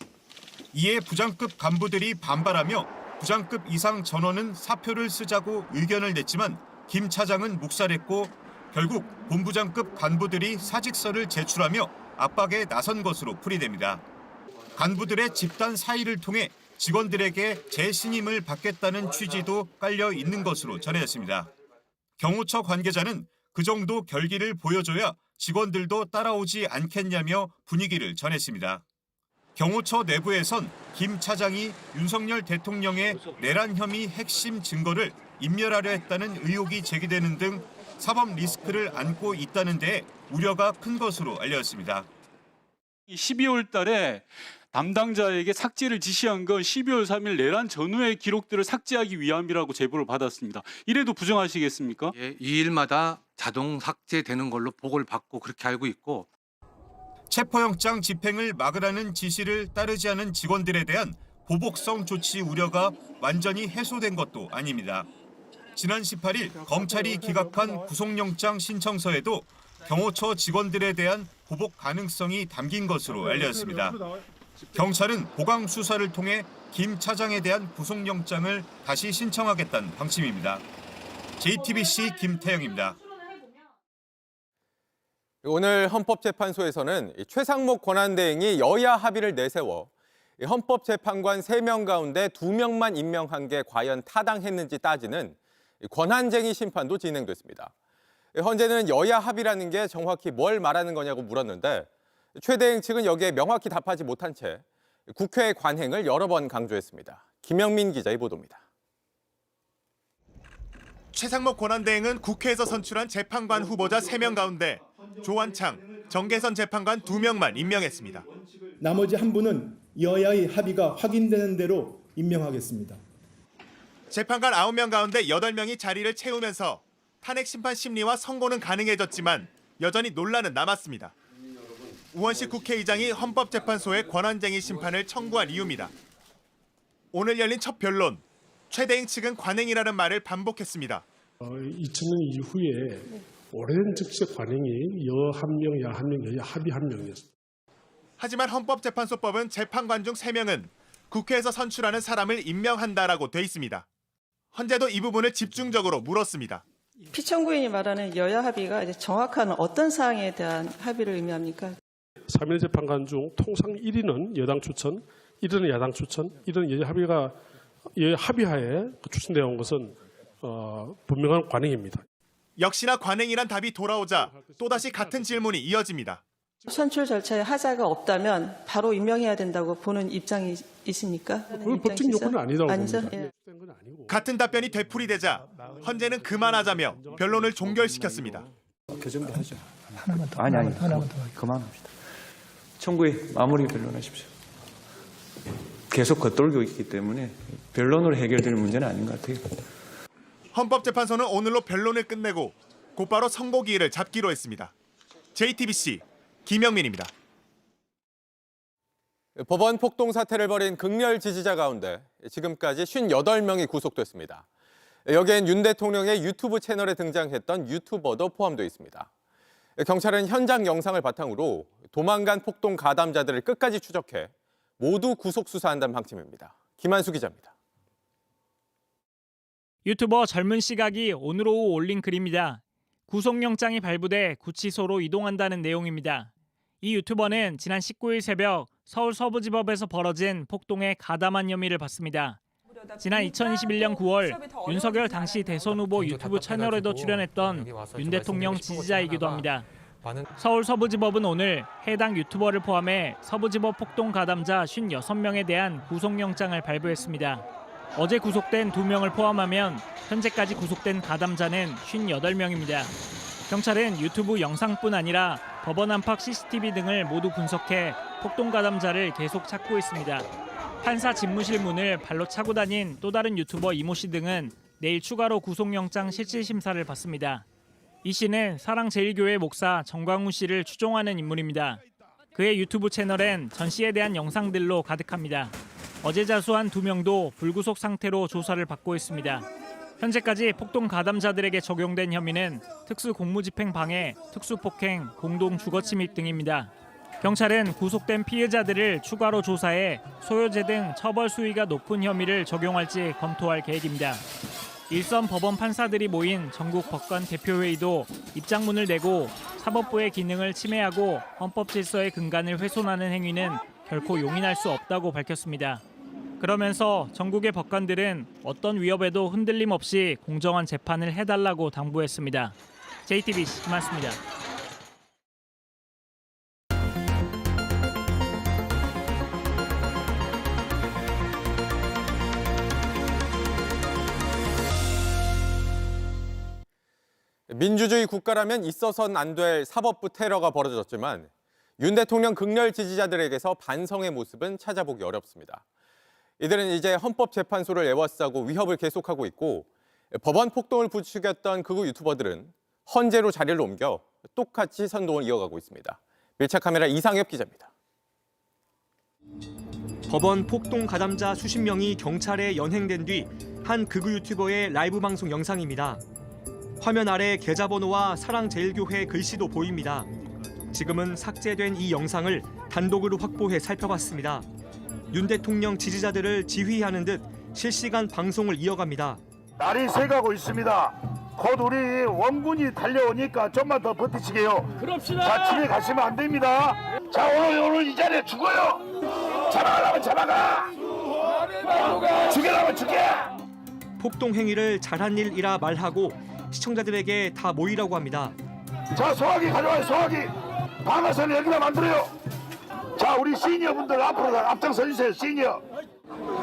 이에 부장급 간부들이 반발하며 부장급 이상 전원은 사표를 쓰자고 의견을 냈지만 김 차장은 묵살했고 결국 본부장급 간부들이 사직서를 제출하며 압박에 나선 것으로 풀이됩니다. 간부들의 집단 사의를 통해 직원들에게 재신임을 받겠다는 취지도 깔려 있는 것으로 전해졌습니다. 경호처 관계자는 그 정도 결기를 보여줘야 직원들도 따라오지 않겠냐며 분위기를 전했습니다. 경호처 내부에선 김 차장이 윤석열 대통령의 내란 혐의 핵심 증거를 인멸하려 했다는 의혹이 제기되는 등 사법 리스크를 안고 있다는 데 우려가 큰 것으로 알려졌습니다. 12월 달에 담당자에게 삭제를 지시한 건 12월 3일 내란 전후의 기록들을 삭제하기 위함이라고 제보를 받았습니다. 이래도 부정하시겠습니까? 예, 2일마다 자동 삭제되는 걸로 보고를 받고 그렇게 알고 있고 체포영장 집행을 막으라는 지시를 따르지 않은 직원들에 대한 보복성 조치 우려가 완전히 해소된 것도 아닙니다. 지난 18일 검찰이 기각한 구속영장 신청서에도 경호처 직원들에 대한 보복 가능성이 담긴 것으로 알려졌습니다. 경찰은 보강 수사를 통해 김 차장에 대한 구속영장을 다시 신청하겠다는 방침입니다. JTBC 김태영입니다. 오늘 헌법재판소에서는 최상목 권한대행이 여야 합의를 내세워 헌법재판관 3명 가운데 2명만 임명한 게 과연 타당했는지 따지는 권한쟁의 심판도 진행됐습니다. 헌재는 여야 합의라는 게 정확히 뭘 말하는 거냐고 물었는데 최대행 측은 여기에 명확히 답하지 못한 채 국회 관행을 여러 번 강조했습니다. 김영민 기자의 보도입니다. 최상목 권한대행은 국회에서 선출한 재판관 후보자 3명 가운데 조환창, 정계선 재판관 2명만 임명했습니다. 나머지 한 분은 여야의 합의가 확인되는 대로 임명하겠습니다. 재판관 9명 가운데 8명이 자리를 채우면서 탄핵 심판 심리와 선고는 가능해졌지만 여전히 논란은 남았습니다. 우원식 국회의장이 헌법재판소에 권한쟁의 심판을 청구한 이유입니다. 오늘 열린 첫 변론, 최대행 측은 관행이라는 말을 반복했습니다. 2000년 이후에 오랜 즉석 관행이 여 한 명, 야 한 명, 여야 합의 한 명이었습니다. 하지만 헌법재판소법은 재판관 중 3명은 국회에서 선출하는 사람을 임명한다라고 돼 있습니다. 헌재도 이 부분을 집중적으로 물었습니다. 피청구인이 말하는 여야 합의가 이제 정확한 어떤 사항에 대한 합의를 의미합니까? 3일 재판관 중 통상 1위는 여당 추천, 1위는 야당 추천, 1위는 여야 합의가 여야 합의하에 추천되어 온 것은 분명한 관행입니다. 역시나 관행이란 답이 돌아오자 또다시 같은 질문이 이어집니다. 선출 절차에 하자가 없다면 바로 임명해야 된다고 보는 입장이 있습니까? 법적 요건은 아니라고 아니죠? 봅니다. 예. 같은 답변이 되풀이되자 헌재는 그만하자며 변론을 종결시켰습니다. 그 정도 하죠. 하나만 더. 아니 하나만 더. 그만합시다. 청구의 마무리 변론하십시오. 계속 겉돌고 있기 때문에 변론으로 해결될 문제는 아닌 것 같아요. 헌법재판소는 오늘로 변론을 끝내고 곧바로 선고 기일을 잡기로 했습니다. JTBC 김영민입니다. 법원 폭동 사태를 벌인 극렬 지지자 가운데 지금까지 58명이 구속됐습니다. 여기엔 윤 대통령의 유튜브 채널에 등장했던 유튜버도 포함되어 있습니다. 경찰은 현장 영상을 바탕으로 도망간 폭동 가담자들을 끝까지 추적해 모두 구속 수사한다는 방침입니다. 김한수 기자입니다. 유튜버 젊은 시각이 오늘 오후 올린 글입니다. 구속영장이 발부돼 구치소로 이동한다는 내용입니다. 이 유튜버는 지난 19일 새벽 서울 서부지법에서 벌어진 폭동에 가담한 혐의를 받습니다. 지난 2021년 9월 윤석열 당시 대선 후보 유튜브 채널에도 출연했던 윤 대통령 지지자이기도 합니다. 서울 서부지법은 오늘 해당 유튜버를 포함해 서부지법 폭동 가담자 56명에 대한 구속영장을 발부했습니다. 어제 구속된 2명을 포함하면 현재까지 구속된 가담자는 58명입니다. 경찰은 유튜브 영상뿐 아니라 법원 안팎 CCTV 등을 모두 분석해 폭동 가담자를 계속 찾고 있습니다. 판사 집무실 문을 발로 차고 다닌 또 다른 유튜버 이모 씨 등은 내일 추가로 구속영장 실질심사를 받습니다. 이 씨는 사랑제일교회 목사 정광훈 씨를 추종하는 인물입니다. 그의 유튜브 채널엔 전 씨에 대한 영상들로 가득합니다. 어제 자수한 2명도 불구속 상태로 조사를 받고 있습니다. 현재까지 폭동 가담자들에게 적용된 혐의는 특수공무집행 방해, 특수폭행, 공동주거침입 등입니다. 경찰은 구속된 피해자들을 추가로 조사해 소요죄 등 처벌 수위가 높은 혐의를 적용할지 검토할 계획입니다. 일선 법원 판사들이 모인 전국 법관 대표회의도 입장문을 내고 사법부의 기능을 침해하고 헌법 질서의 근간을 훼손하는 행위는 결코 용인할 수 없다고 밝혔습니다. 그러면서 전국의 법관들은 어떤 위협에도 흔들림 없이 공정한 재판을 해달라고 당부했습니다. JTBC 김한수입니다. 민주주의 국가라면 있어서는 안 될 사법부 테러가 벌어졌지만 윤 대통령 극렬 지지자들에게서 반성의 모습은 찾아보기 어렵습니다. 이들은 이제 헌법재판소를 에워싸고 위협을 계속하고 있고 법원 폭동을 부추겼던 극우 유튜버들은 헌재로 자리를 옮겨 똑같이 선동을 이어가고 있습니다. 밀착 카메라 이상엽 기자입니다. 법원 폭동 가담자 수십 명이 경찰에 연행된 뒤 한 극우 유튜버의 라이브 방송 영상입니다. 화면 아래 계좌번호와 사랑제일교회 글씨도 보입니다. 지금은 삭제된 이 영상을 단독으로 확보해 살펴봤습니다. 윤 대통령 지지자들을 지휘하는 듯 실시간 방송을 이어갑니다. 날이 새가고 있습니다. 곧 우리 원군이 달려오니까 좀만 더 버티시게요. 그럽시다. 자, 집에 가시면 안 됩니다. 자, 오늘 이 자리에 죽어요. 잡아가려면 잡아가. 죽여라면 죽여. 폭동 행위를 잘한 일이라 말하고 시청자들에게 다 모이라고 합니다. 자, 소화기 가져와요. 소화기. 방아선을 여기다 만들어요. 자, 우리 시니어분들 앞으로 앞장서 주세요. 시니어.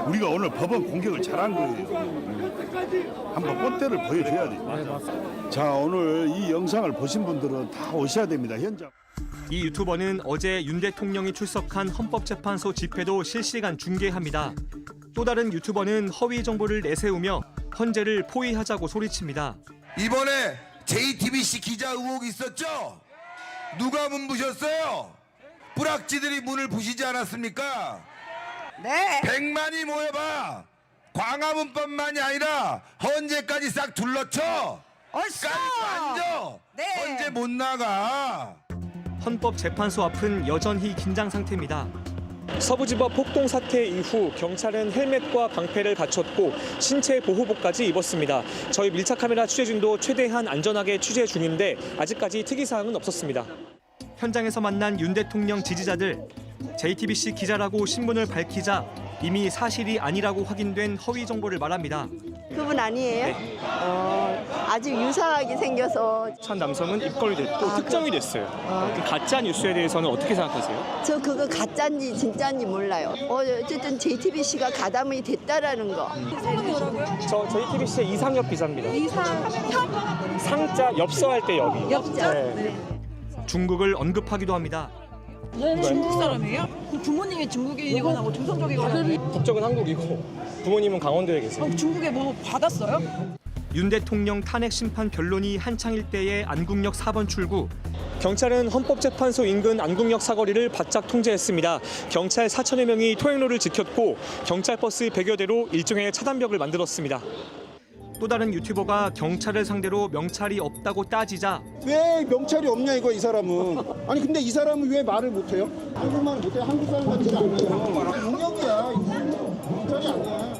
우리가 오늘 법원 공격을 잘한 거예요. 한번 본때를 보여줘야 돼요. 자, 오늘 이 영상을 보신 분들은 다 오셔야 됩니다. 현장. 이 유튜버는 어제 윤 대통령이 출석한 헌법재판소 집회도 실시간 중계합니다. 또 다른 유튜버는 허위 정보를 내세우며 헌재를 포위하자고 소리칩니다. 이번에 JTBC 기자 의혹이 있었죠? 누가 문 부셨어요? 뿌락지들이 문을 부시지 않았습니까? 네. 100만이 모여봐. 광화문뿐만이 아니라 헌재까지 싹 둘러쳐. 얼싸. 앉아. 네. 헌재 못 나가. 헌법재판소 앞은 여전히 긴장 상태입니다. 서부지법 폭동 사태 이후 경찰은 헬멧과 방패를 갖췄고 신체 보호복까지 입었습니다. 저희 밀착카메라 취재진도 최대한 안전하게 취재 중인데 아직까지 특이사항은 없었습니다. 현장에서 만난 윤 대통령 지지자들, JTBC 기자라고 신분을 밝히자 이미 사실이 아니라고 확인된 허위 정보를 말합니다. 그분 아니에요? 네. 아주 유사하게 생겨서. 한 남성은 입건이 됐고 특정이 됐어요. 그 가짜 뉴스에 대해서는 어떻게 생각하세요? 저 그거 가짜인지 진짜인지 몰라요. 어쨌든 JTBC가 가담이 됐다라는 거. 성함이 뭐라고요? 저 JTBC의 이상엽 기자입니다. 이상엽? 상자 엽서할 때 엽이. 엽자? 네. 중국을 언급하기도 합니다. 중국 사람이에요? 부모님이 중국이거나 뭐 조선족이거나. 국적은 한국이고 부모님은 강원도에 계세요. 중국에 뭐 받았어요? 윤 대통령 탄핵 심판 변론이 한창일 때의 안국역 4번 출구. 경찰은 헌법재판소 인근 안국역 사거리를 바짝 통제했습니다. 경찰 4천여 명이 통행로를 지켰고 경찰 버스 100여 대로 일종의 차단벽을 만들었습니다. 또 다른 유튜버가 경찰을 상대로 명찰이 없다고 따지자 왜 명찰이 없냐 이거 이 사람은. 아니 근데 이 사람은 왜 말을 못해요? 한국말 못해요? 한국 사람 같지가 않아요. 용역이야. 명찰이 아니야.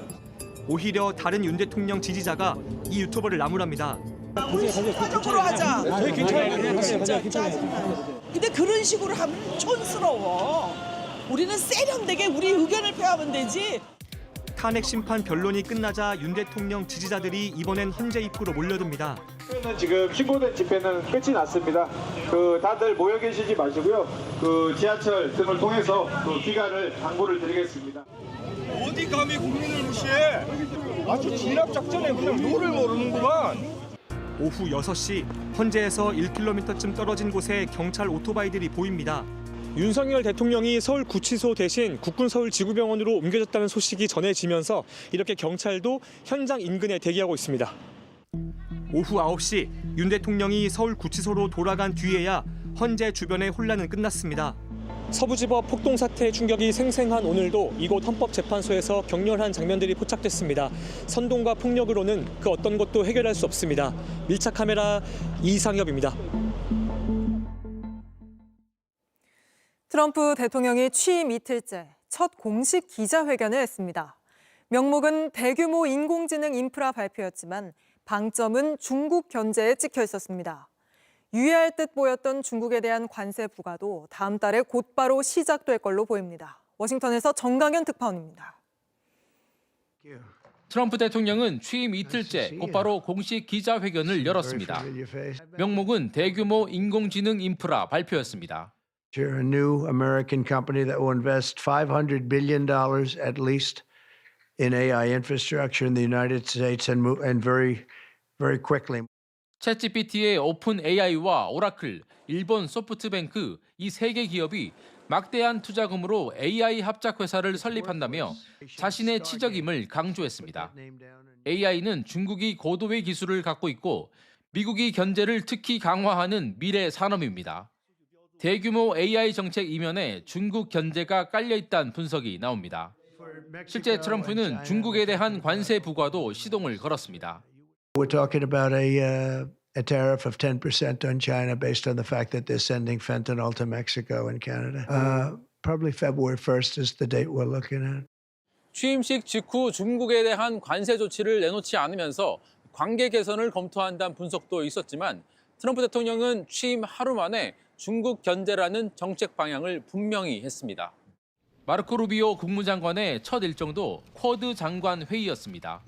오히려 다른 윤 대통령 지지자가 이 유튜버를 나무랍니다. 사적으로 하자. 근데 그런 식으로 하면 촌스러워. 우리는 세련되게 우리 의견을 표하면 되지. 탄핵 심판 변론이 끝나자 윤 대통령 지지자들이 이번엔 헌재 입구로 몰려듭니다. 지금 신고된 집회는 끝이 났습니다. 다들 모여 계시지 마시고요. 지하철 등을 통해서 귀가를 당부를 드리겠습니다. 어디 감히 국민을 무시해? 아주 진압 작전에 그냥 룰을 모르는구만. 오후 6시 헌재에서 1km쯤 떨어진 곳에 경찰 오토바이들이 보입니다. 윤석열 대통령이 서울 구치소 대신 국군 서울지구병원으로 옮겨졌다는 소식이 전해지면서 이렇게 경찰도 현장 인근에 대기하고 있습니다. 오후 9시 윤 대통령이 서울 구치소로 돌아간 뒤에야 헌재 주변의 혼란은 끝났습니다. 서부지법 폭동 사태의 충격이 생생한 오늘도 이곳 헌법재판소에서 격렬한 장면들이 포착됐습니다. 선동과 폭력으로는 그 어떤 것도 해결할 수 없습니다. 밀착 카메라 이상엽입니다. 트럼프 대통령이 취임 이틀째 첫 공식 기자회견을 했습니다. 명목은 대규모 인공지능 인프라 발표였지만 방점은 중국 견제에 찍혀 있었습니다. 유예할 듯 보였던 중국에 대한 관세 부과도 다음 달에 곧바로 시작될 걸로 보입니다. 워싱턴에서 정강현 특파원입니다. 트럼프 대통령은 취임 이틀째 곧바로 공식 기자회견을 열었습니다. 명목은 대규모 인공지능 인프라 발표였습니다. You're a new American company that will invest $500 billion at least in AI infrastructure in the United States and very, very quickly. 챗GPT의 오픈 AI와 오라클, 일본 소프트뱅크 이 세 개 기업이 막대한 투자금으로 AI 합작 회사를 설립한다며 자신의 치적임을 강조했습니다. AI는 중국이 고도의 기술을 갖고 있고 미국이 견제를 특히 강화하는 미래 산업입니다. 대규모 AI 정책 이면에 중국 견제가 깔려 있다는 분석이 나옵니다. 실제 트럼프는 중국에 대한 관세 부과도 시동을 걸었습니다. We're talking about a tariff of 10% on China based on the fact that they're sending fentanyl to Mexico and Canada. Probably February 1st is the date we're looking at. 취임식 직후 중국에 대한 관세 조치를 내놓지 않으면서 관계 개선을 검토한다는 분석도 있었지만 트럼프 대통령은 취임 하루 만에 중국 견제라는 정책 방향을 분명히 했습니다. 마르코 루비오 국무장관의 첫 일정도 쿼드 장관 회의였습니다.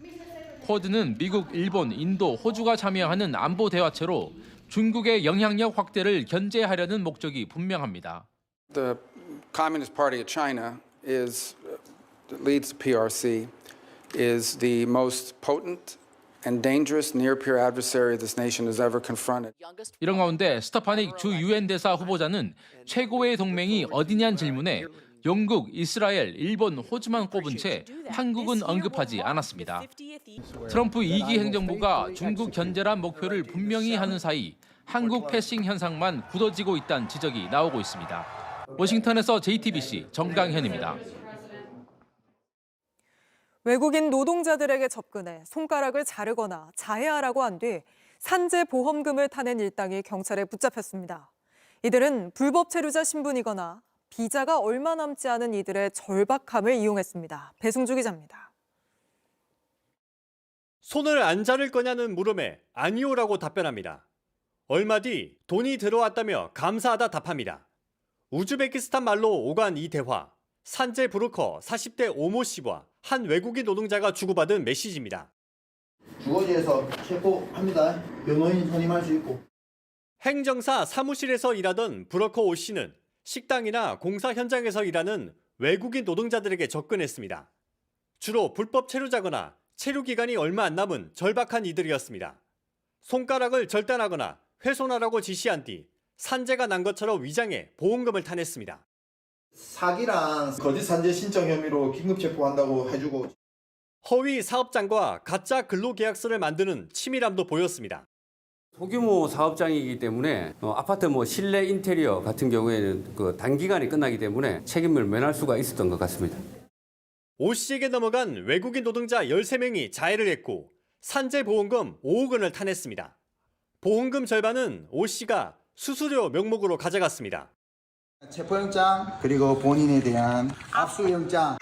쿼드는 미국, 일본, 인도, 호주가 참여하는 안보 대화체로 중국의 영향력 확대를 견제하려는 목적이 분명합니다. The Communist Party of China leads the PRC, is the most potent and dangerous near-peer adversary this nation has ever confronted. 이런 가운데 스타파닉 주 유엔 대사 후보자는 최고의 동맹이 어디냐는 질문에 영국, 이스라엘, 일본, 호주만 꼽은 채 한국은 언급하지 않았습니다. 트럼프 2기 행정부가 중국 견제란 목표를 분명히 하는 사이 한국 패싱 현상만 굳어지고 있다는 지적이 나오고 있습니다. 워싱턴에서 JTBC 정강현입니다. 외국인 노동자들에게 접근해 손가락을 자르거나 자해하라고 한 뒤 산재 보험금을 타낸 일당이 경찰에 붙잡혔습니다. 이들은 불법 체류자 신분이거나 비자가 얼마 남지 않은 이들의 절박함을 이용했습니다. 배승주 기자입니다. 손을 안 자를 거냐는 물음에 아니오라고 답변합니다. 얼마 뒤 돈이 들어왔다며 감사하다 답합니다. 우즈베키스탄 말로 오간 이 대화, 산재 브로커 40대 오모 씨와 한 외국인 노동자가 주고받은 메시지입니다. 주거지에서 체포합니다. 변호인 선임할 수 있고. 행정사 사무실에서 일하던 브로커 오 씨는 식당이나 공사 현장에서 일하는 외국인 노동자들에게 접근했습니다. 주로 불법 체류자거나 체류 기간이 얼마 안 남은 절박한 이들이었습니다. 손가락을 절단하거나 훼손하라고 지시한 뒤 산재가 난 것처럼 위장해 보험금을 타냈습니다. 사기랑 거짓 산재 신청 혐의로 긴급 체포한다고 해주고. 허위 사업장과 가짜 근로계약서를 만드는 치밀함도 보였습니다. 소규모 사업장이기 때문에 아파트 실내 인테리어 같은 경우에는 단기간에 끝나기 때문에 책임을 면할 수가 있었던 것 같습니다. 오 씨에게 넘어간 외국인 노동자 13명이 자해를 했고 산재 보험금 5억 원을 타냈습니다. 보험금 절반은 오 씨가 수수료 명목으로 가져갔습니다. 체포영장 그리고 본인에 대한 압수영장.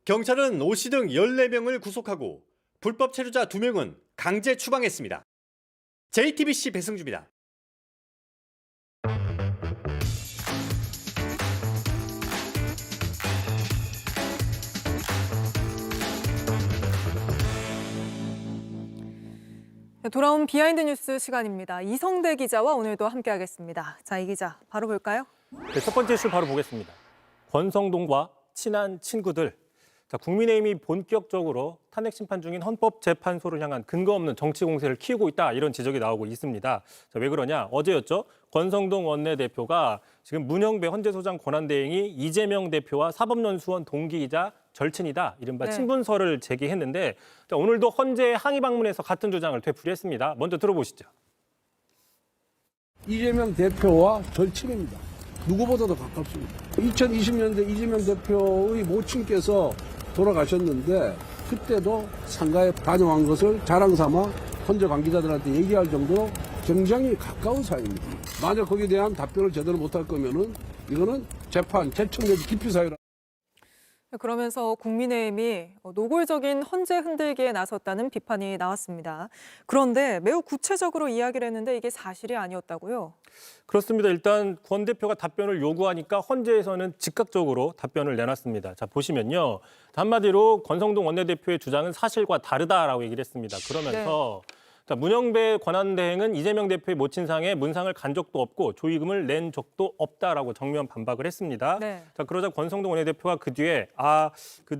경찰은 오 씨 등 14명을 구속하고 불법 체류자 2명은 강제 추방했습니다. JTBC 배승주입니다. 돌아온 비하인드 뉴스 시간입니다. 이성대 기자와 오늘도 함께하겠습니다. 자, 이 기자 바로 볼까요? 네, 첫 번째 이슈 바로 보겠습니다. 권성동과 친한 친구들. 자, 국민의힘이 본격적으로 탄핵 심판 중인 헌법재판소를 향한 근거 없는 정치 공세를 키우고 있다, 이런 지적이 나오고 있습니다. 자, 왜 그러냐? 어제였죠. 권성동 원내대표가 지금 문영배 헌재소장 권한대행이 이재명 대표와 사법연수원 동기이자 절친이다, 이른바 친분설을 제기했는데, 자, 오늘도 헌재에 항의 방문해서 같은 주장을 되풀이했습니다. 먼저 들어보시죠. 이재명 대표와 절친입니다. 누구보다도 가깝습니다. 2020년대 이재명 대표의 모친께서 돌아가셨는데 그때도 상가에 다녀간 것을 자랑삼아 헌재 관계자들한테 얘기할 정도로 굉장히 가까운 사이입니다. 만약 거기에 대한 답변을 제대로 못할 거면은 이거는 재판, 재청 내지 기피 사유라. 그러면서 국민의힘이 노골적인 헌재 흔들기에 나섰다는 비판이 나왔습니다. 그런데 매우 구체적으로 이야기를 했는데 이게 사실이 아니었다고요? 그렇습니다. 일단 권 대표가 답변을 요구하니까 헌재에서는 즉각적으로 답변을 내놨습니다. 자, 보시면요. 한마디로 권성동 원내대표의 주장은 사실과 다르다라고 얘기를 했습니다. 그러면서 자, 문영배 권한대행은 이재명 대표의 모친상에 문상을 간 적도 없고 조의금을 낸 적도 없다라고 정면 반박을 했습니다. 자, 그러자 권성동 원내대표가 그 뒤에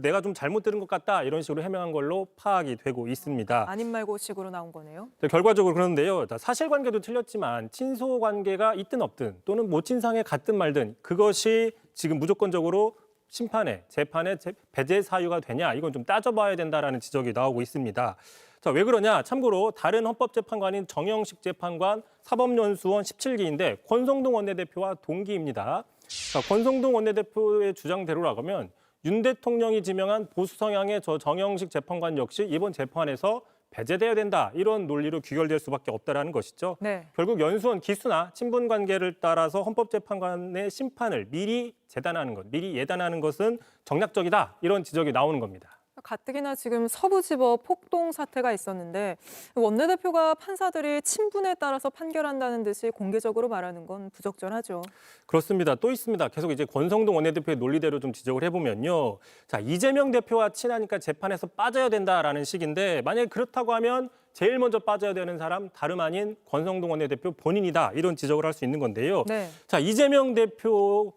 내가 좀 잘못 들은 것 같다, 이런 식으로 해명한 걸로 파악이 되고 있습니다. 아닌 말고식으로 나온 거네요. 자, 결과적으로 그런데요. 자, 사실관계도 틀렸지만 친소관계가 있든 없든 또는 모친상에 갔든 말든 그것이 지금 무조건적으로 심판에, 재판에 배제 사유가 되냐, 이건 좀 따져봐야 된다라는 지적이 나오고 있습니다. 자, 왜 그러냐? 참고로 다른 헌법재판관인 정영식 재판관 사법연수원 17기인데 권성동 원내대표와 동기입니다. 자, 권성동 원내대표의 주장대로라면 윤 대통령이 지명한 보수 성향의 정영식 재판관 역시 이번 재판에서 배제돼야 된다, 이런 논리로 귀결될 수밖에 없다라는 것이죠. 결국 연수원 기수나 친분 관계를 따라서 헌법재판관의 심판을 미리 예단하는 것은 정략적이다, 이런 지적이 나오는 겁니다. 가뜩이나 지금 서부지법 폭동 사태가 있었는데 원내대표가 판사들이 친분에 따라서 판결한다는 듯이 공개적으로 말하는 건 부적절하죠. 그렇습니다. 또 있습니다. 계속 이제 권성동 원내대표의 논리대로 좀 지적을 해보면요. 자, 이재명 대표와 친하니까 재판에서 빠져야 된다라는 식인데 만약에 그렇다고 하면 제일 먼저 빠져야 되는 사람 다름 아닌 권성동 원내대표 본인이다. 이런 지적을 할 수 있는 건데요. 네. 자, 이재명 대표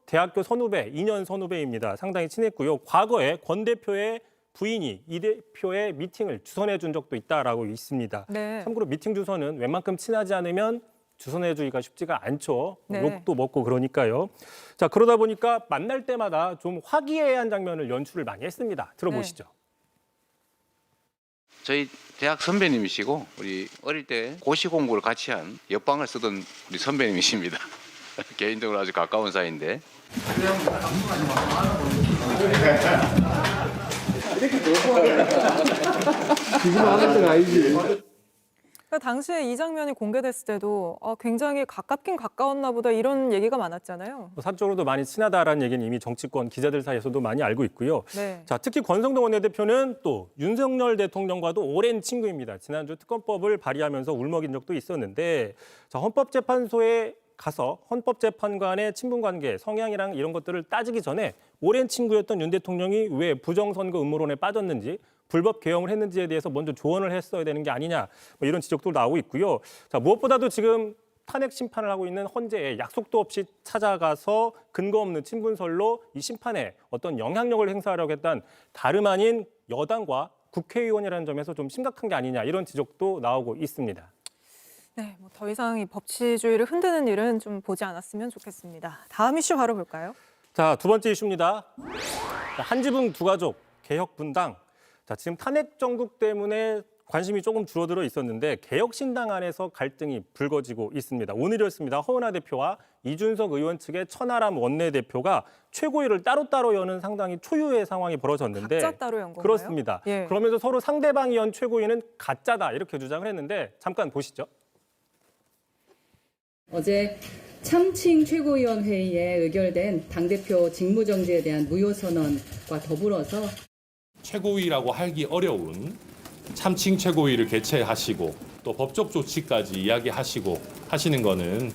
대학교 선후배, 2년 선후배입니다. 상당히 친했고요. 과거에 권 대표의 부인이 이 대표의 미팅을 주선해 준 적도 있다라고 있습니다. 네. 참고로 미팅 주선은 웬만큼 친하지 않으면 주선해 주기가 쉽지가 않죠. 네. 욕도 먹고 그러니까요. 자, 그러다 보니까 만날 때마다 좀 화기애애한 장면을 연출을 많이 했습니다. 들어보시죠. 저희 대학 선배님이시고 우리 어릴 때 고시 공부를 같이 한 옆방을 쓰던 우리 선배님이십니다. 개인적으로 아주 가까운 사이인데. 지금 하는 데가 아니지. 당시에 이 장면이 공개됐을 때도 굉장히 가깝긴 가까웠나 보다 이런 얘기가 많았잖아요. 사적으로도 많이 친하다라는 얘기는 이미 정치권 기자들 사이에서도 많이 알고 있고요. 네. 자, 특히 권성동 원내대표는 또 윤석열 대통령과도 오랜 친구입니다. 지난주 특검법을 발의하면서 울먹인 적도 있었는데 자, 헌법재판소에 가서 헌법재판관의 친분관계, 성향이랑 이런 것들을 따지기 전에 오랜 친구였던 윤 대통령이 왜 부정선거 음모론에 빠졌는지 불법 개혁을 했는지에 대해서 먼저 조언을 했어야 되는 게 아니냐 뭐 이런 지적도 나오고 있고요. 자, 무엇보다도 지금 탄핵 심판을 하고 있는 헌재에 약속도 없이 찾아가서 근거 없는 친분설로 이 심판에 어떤 영향력을 행사하려고 했던 다름 아닌 여당과 국회의원이라는 점에서 좀 심각한 게 아니냐 이런 지적도 나오고 있습니다. 네, 뭐 더 이상 이 법치주의를 흔드는 일은 좀 보지 않았으면 좋겠습니다. 다음 이슈 바로 볼까요? 자, 두 번째 이슈입니다. 한지붕 두 가족 개혁 분당. 자, 지금 탄핵 정국 때문에 관심이 조금 줄어들어 있었는데 개혁신당 안에서 갈등이 불거지고 있습니다. 오늘이었습니다. 허은하 대표와 이준석 의원 측의 천하람 원내대표가 최고위를 따로따로 여는 상당히 초유의 상황이 벌어졌는데 각자 따로 연 건가요? 그렇습니다. 예. 그러면서 서로 상대방이 연 최고위는 가짜다 이렇게 주장을 했는데 잠깐 보시죠. 어제 참칭 최고위원 회의에 의결된 당대표 직무정지에 대한 무효선언과 더불어서 최고위라고 하기 어려운 참칭 최고위를 개최하시고 또 법적 조치까지 이야기하시고 하시는 거는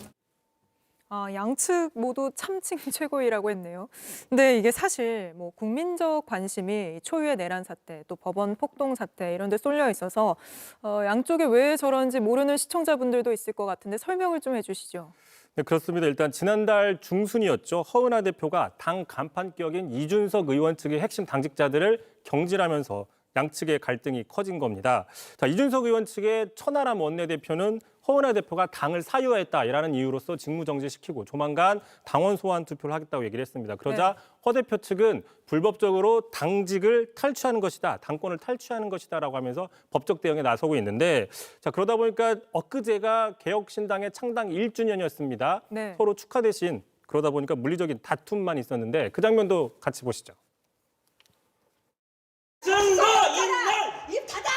양측 모두 참칭 최고위라고 했네요. 근데 이게 사실 뭐 국민적 관심이 초유의 내란 사태, 또 법원 폭동 사태 이런 데 쏠려 있어서 양쪽에 왜 저런지 모르는 시청자분들도 있을 것 같은데 설명을 좀 해주시죠. 네, 그렇습니다. 일단 지난달 중순이었죠. 허은하 대표가 당 간판 격인 이준석 의원 측의 핵심 당직자들을 경질하면서 양측의 갈등이 커진 겁니다. 자, 이준석 의원 측의 천하람 원내대표는 허은하 대표가 당을 사유했다라는 이유로서 직무정지시키고 조만간 당원 소환 투표를 하겠다고 얘기를 했습니다. 그러자 허 대표 측은 불법적으로 당직을 탈취하는 것이다, 당권을 탈취하는 것이다라고 하면서 법적 대응에 나서고 있는데 자, 그러다 보니까 엊그제가 개혁신당의 창당 1주년이었습니다. 네. 서로 축하 대신 그러다 보니까 물리적인 다툼만 있었는데 그 장면도 같이 보시죠. 증거인멸! 입 닫아!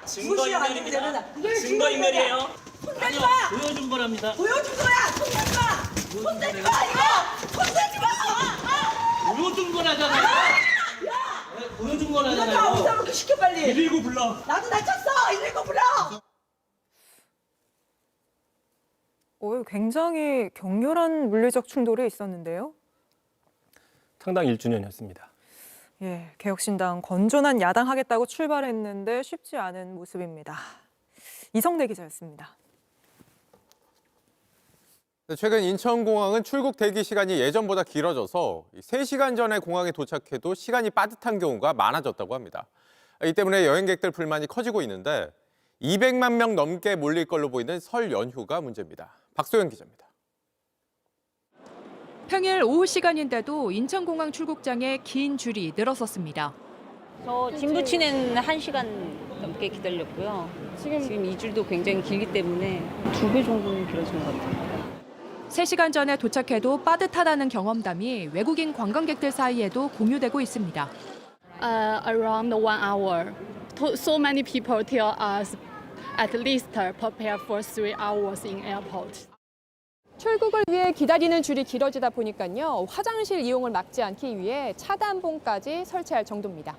증거인멸입니다. 증거인멸이에요. 아니요, 보여준 거랍니다. 보여준 거야! 손대지 마! 손대지 마! 이거! 손대지 마! 보여준 거라잖아요. 야! 보여준 이거 거라잖아요. 다 없애놓게 시켜 빨리! 119 불러. 나도 다쳤어! 119 불러! 굉장히 격렬한 물리적 충돌이 있었는데요. 창당 1주년이었습니다. 예, 개혁신당 건전한 야당 하겠다고 출발했는데 쉽지 않은 모습입니다. 이성대 기자였습니다. 최근 인천공항은 출국 대기 시간이 예전보다 길어져서 3시간 전에 공항에 도착해도 시간이 빠듯한 경우가 많아졌다고 합니다. 이 때문에 여행객들 불만이 커지고 있는데 200만 명 넘게 몰릴 걸로 보이는 설 연휴가 문제입니다. 박소연 기자입니다. 평일 오후 시간인데도 인천공항 출국장에 긴 줄이 늘어섰습니다. 저 진부치는 1시간 넘게 기다렸고요. 지금 이 줄도 굉장히 길기 때문에 2배 정도는 길어진 것 같아요. 3시간 전에 도착해도 빠듯하다는 경험담이 외국인 관광객들 사이에도 공유되고 있습니다. Around 1 hour. So many people tell us at least prepare for 3 hours in airport. 출국을 위해 기다리는 줄이 길어지다 보니까요. 화장실 이용을 막지 않기 위해 차단봉까지 설치할 정도입니다.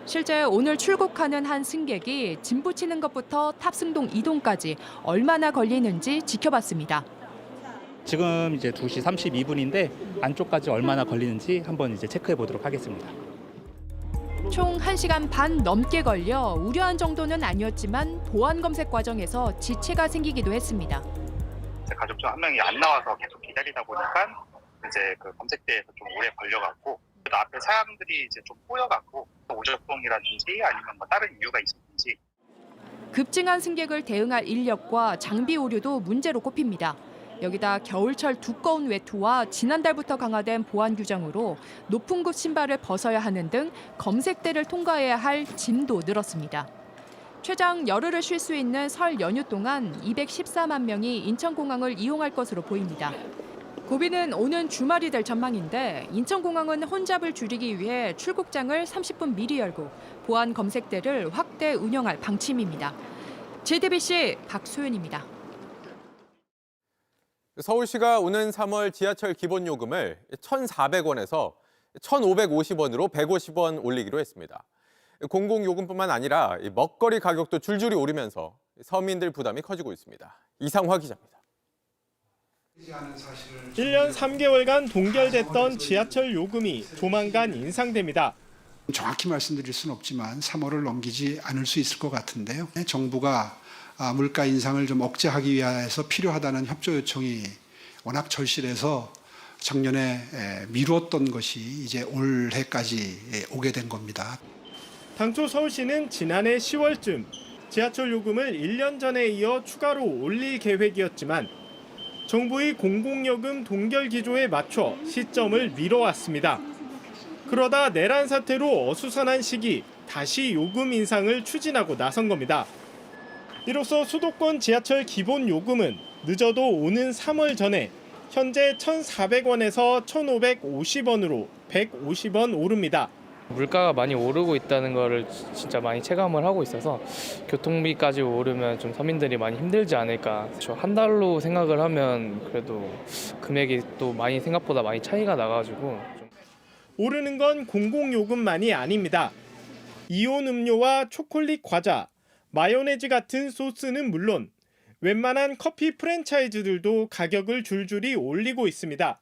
실제 오늘 출국하는 한 승객이 짐 붙이는 것부터 탑승동 이동까지 얼마나 걸리는지 지켜봤습니다. 지금 이제 2시 32분인데 안쪽까지 얼마나 걸리는지 한번 이제 체크해 보도록 하겠습니다. 총 1시간 반 넘게 걸려 우려한 정도는 아니었지만 보안 검색 과정에서 지체가 생기기도 했습니다. 가족 중 한 명이 안 나와서 계속 기다리다 보니까 이제 그 검색대에서 좀 오래 걸려갖고 또 앞에 사람들이 이제 좀 꼬여갖고 오작동이라든지 아니면 뭐 다른 이유가 있었는지. 급증한 승객을 대응할 인력과 장비 오류도 문제로 꼽힙니다. 여기다 겨울철 두꺼운 외투와 지난달부터 강화된 보안 규정으로 높은 급 신발을 벗어야 하는 등 검색대를 통과해야 할 짐도 늘었습니다. 최장 열흘을 쉴 수 있는 설 연휴 동안 214만 명이 인천공항을 이용할 것으로 보입니다. 고비는 오는 주말이 될 전망인데 인천공항은 혼잡을 줄이기 위해 출국장을 30분 미리 열고 보안 검색대를 확대 운영할 방침입니다. JTBC 박소연입니다. 서울시가 오는 3월 지하철 기본요금을 1,400원에서 1,550원으로 150원 올리기로 했습니다. 공공요금뿐만 아니라 먹거리 가격도 줄줄이 오르면서 서민들 부담이 커지고 있습니다. 이상화 기자입니다. 1년 3개월간 동결됐던 지하철 요금이 조만간 인상됩니다. 정확히 말씀드릴 수는 없지만 3월을 넘기지 않을 수 있을 것 같은데요. 정부가 물가 인상을 좀 억제하기 위해서 필요하다는 협조 요청이 워낙 절실해서 작년에 미뤘던 것이 이제 올해까지 오게 된 겁니다. 당초 서울시는 지난해 10월쯤 지하철 요금을 1년 전에 이어 추가로 올릴 계획이었지만 정부의 공공요금 동결 기조에 맞춰 시점을 미뤄왔습니다. 그러다 내란 사태로 어수선한 시기 다시 요금 인상을 추진하고 나선 겁니다. 이로써 수도권 지하철 기본 요금은 늦어도 오는 3월 전에 현재 1,400원에서 1,550원으로 150원 오릅니다. 물가가 많이 오르고 있다는 거를 진짜 많이 체감을 하고 있어서 교통비까지 오르면 좀 서민들이 많이 힘들지 않을까. 한 달로 생각을 하면 그래도 금액이 또 많이 생각보다 많이 차이가 나가지고. 오르는 건 공공요금만이 아닙니다. 이온 음료와 초콜릿 과자, 마요네즈 같은 소스는 물론 웬만한 커피 프랜차이즈들도 가격을 줄줄이 올리고 있습니다.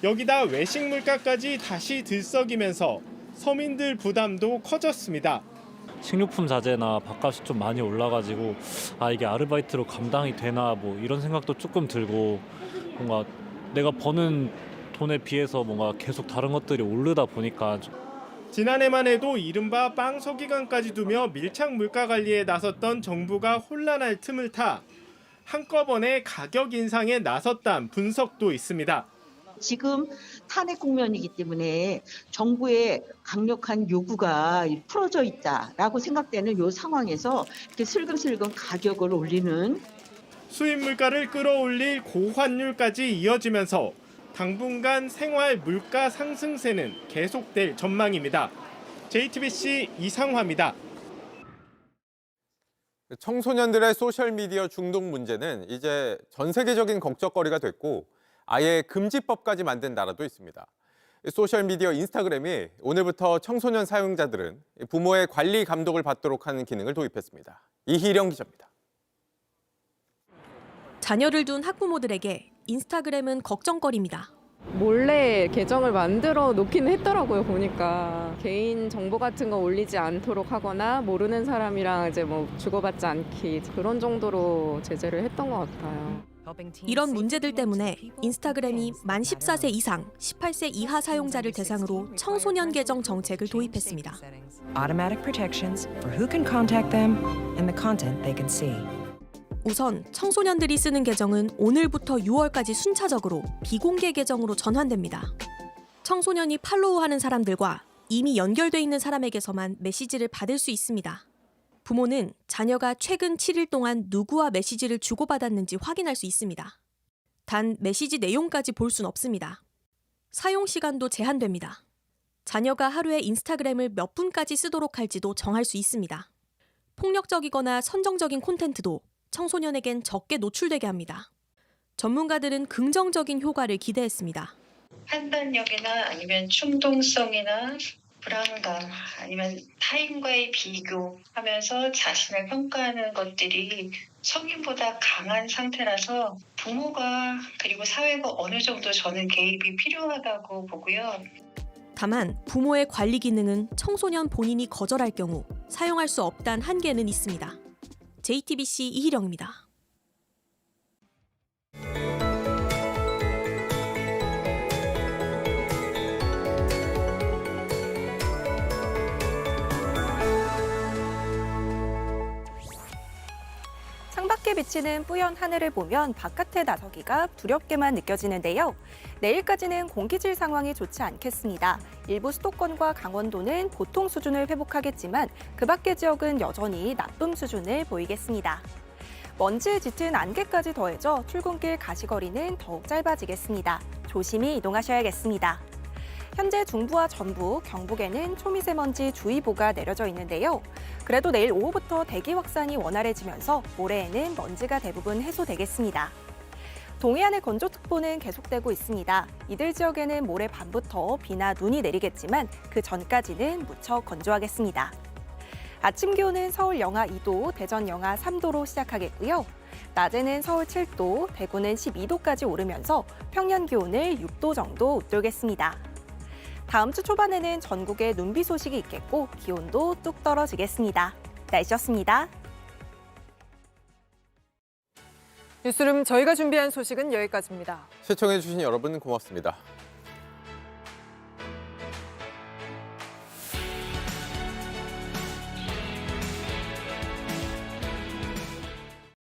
여기다 외식 물가까지 다시 들썩이면서 서민들 부담도 커졌습니다. 식료품 자재나 밥값이 좀 많이 올라가지고 이게 아르바이트로 감당이 되나 뭐 이런 생각도 조금 들고 뭔가 내가 버는 돈에 비해서 뭔가 계속 다른 것들이 오르다 보니까 지난해만 해도 이른바 빵 서기관까지 두며 밀착 물가 관리에 나섰던 정부가 혼란할 틈을 타 한꺼번에 가격 인상에 나섰다는 분석도 있습니다. 지금 탄핵 국면이기 때문에 정부의 강력한 요구가 풀어져 있다라고 생각되는 이 상황에서 이렇게 슬금슬금 가격을 올리는 수입 물가를 끌어올릴 고환율까지 이어지면서 당분간 생활 물가 상승세는 계속될 전망입니다. JTBC 이상화입니다. 청소년들의 소셜미디어 중독 문제는 이제 전 세계적인 걱정거리가 됐고 아예 금지법까지 만든 나라도 있습니다. 소셜미디어 인스타그램이 오늘부터 청소년 사용자들은 부모의 관리 감독을 받도록 하는 기능을 도입했습니다. 이희령 기자입니다. 자녀를 둔 학부모들에게 인스타그램은 걱정거리입니다. 몰래 계정을 만들어 놓긴 했더라고요. 보니까 개인 정보 같은 거 올리지 않도록 하거나 모르는 사람이랑 이제 뭐 주고받지 않기 그런 정도로 제재를 했던 것 같아요. 이런 문제들 때문에 인스타그램이 만 14세 이상, 18세 이하 사용자를 대상으로 청소년 계정 정책을 도입했습니다. Automatic protections for who can contact them and the content they can see. 우선 청소년들이 쓰는 계정은 오늘부터 6월까지 순차적으로 비공개 계정으로 전환됩니다. 청소년이 팔로우하는 사람들과 이미 연결돼 있는 사람에게서만 메시지를 받을 수 있습니다. 부모는 자녀가 최근 7일 동안 누구와 메시지를 주고받았는지 확인할 수 있습니다. 단 메시지 내용까지 볼 순 없습니다. 사용 시간도 제한됩니다. 자녀가 하루에 인스타그램을 몇 분까지 쓰도록 할지도 정할 수 있습니다. 폭력적이거나 선정적인 콘텐츠도 청소년에겐 적게 노출되게 합니다. 전문가들은 긍정적인 효과를 기대했습니다. 판단력이나 아니면 충동성이나 불안감 아니면 타인과의 비교하면서 자신을 평가하는 것들이 성인보다 강한 상태라서 부모가 그리고 사회가 어느 정도 저는 개입이 필요하다고 보고요. 다만 부모의 관리 기능은 청소년 본인이 거절할 경우 사용할 수 없다는 한계는 있습니다. JTBC 이희령입니다. 창밖에 비치는 뿌연 하늘을 보면 바깥에 나서기가 두렵게만 느껴지는데요. 내일까지는 공기질 상황이 좋지 않겠습니다. 일부 수도권과 강원도는 보통 수준을 회복하겠지만 그 밖의 지역은 여전히 나쁨 수준을 보이겠습니다. 먼지에 짙은 안개까지 더해져 출근길 가시거리는 더욱 짧아지겠습니다. 조심히 이동하셔야겠습니다. 현재 중부와 전북, 경북에는 초미세먼지 주의보가 내려져 있는데요. 그래도 내일 오후부터 대기 확산이 원활해지면서 모레에는 먼지가 대부분 해소되겠습니다. 동해안의 건조특보는 계속되고 있습니다. 이들 지역에는 모레 밤부터 비나 눈이 내리겠지만 그 전까지는 무척 건조하겠습니다. 아침 기온은 서울 영하 2도, 대전 영하 3도로 시작하겠고요. 낮에는 서울 7도, 대구는 12도까지 오르면서 평년 기온을 6도 정도 웃돌겠습니다. 다음 주 초반에는 전국에 눈비 소식이 있겠고 기온도 뚝 떨어지겠습니다. 날씨였습니다. 뉴스룸 저희가 준비한 소식은 여기까지입니다. 시청해주신 여러분 고맙습니다.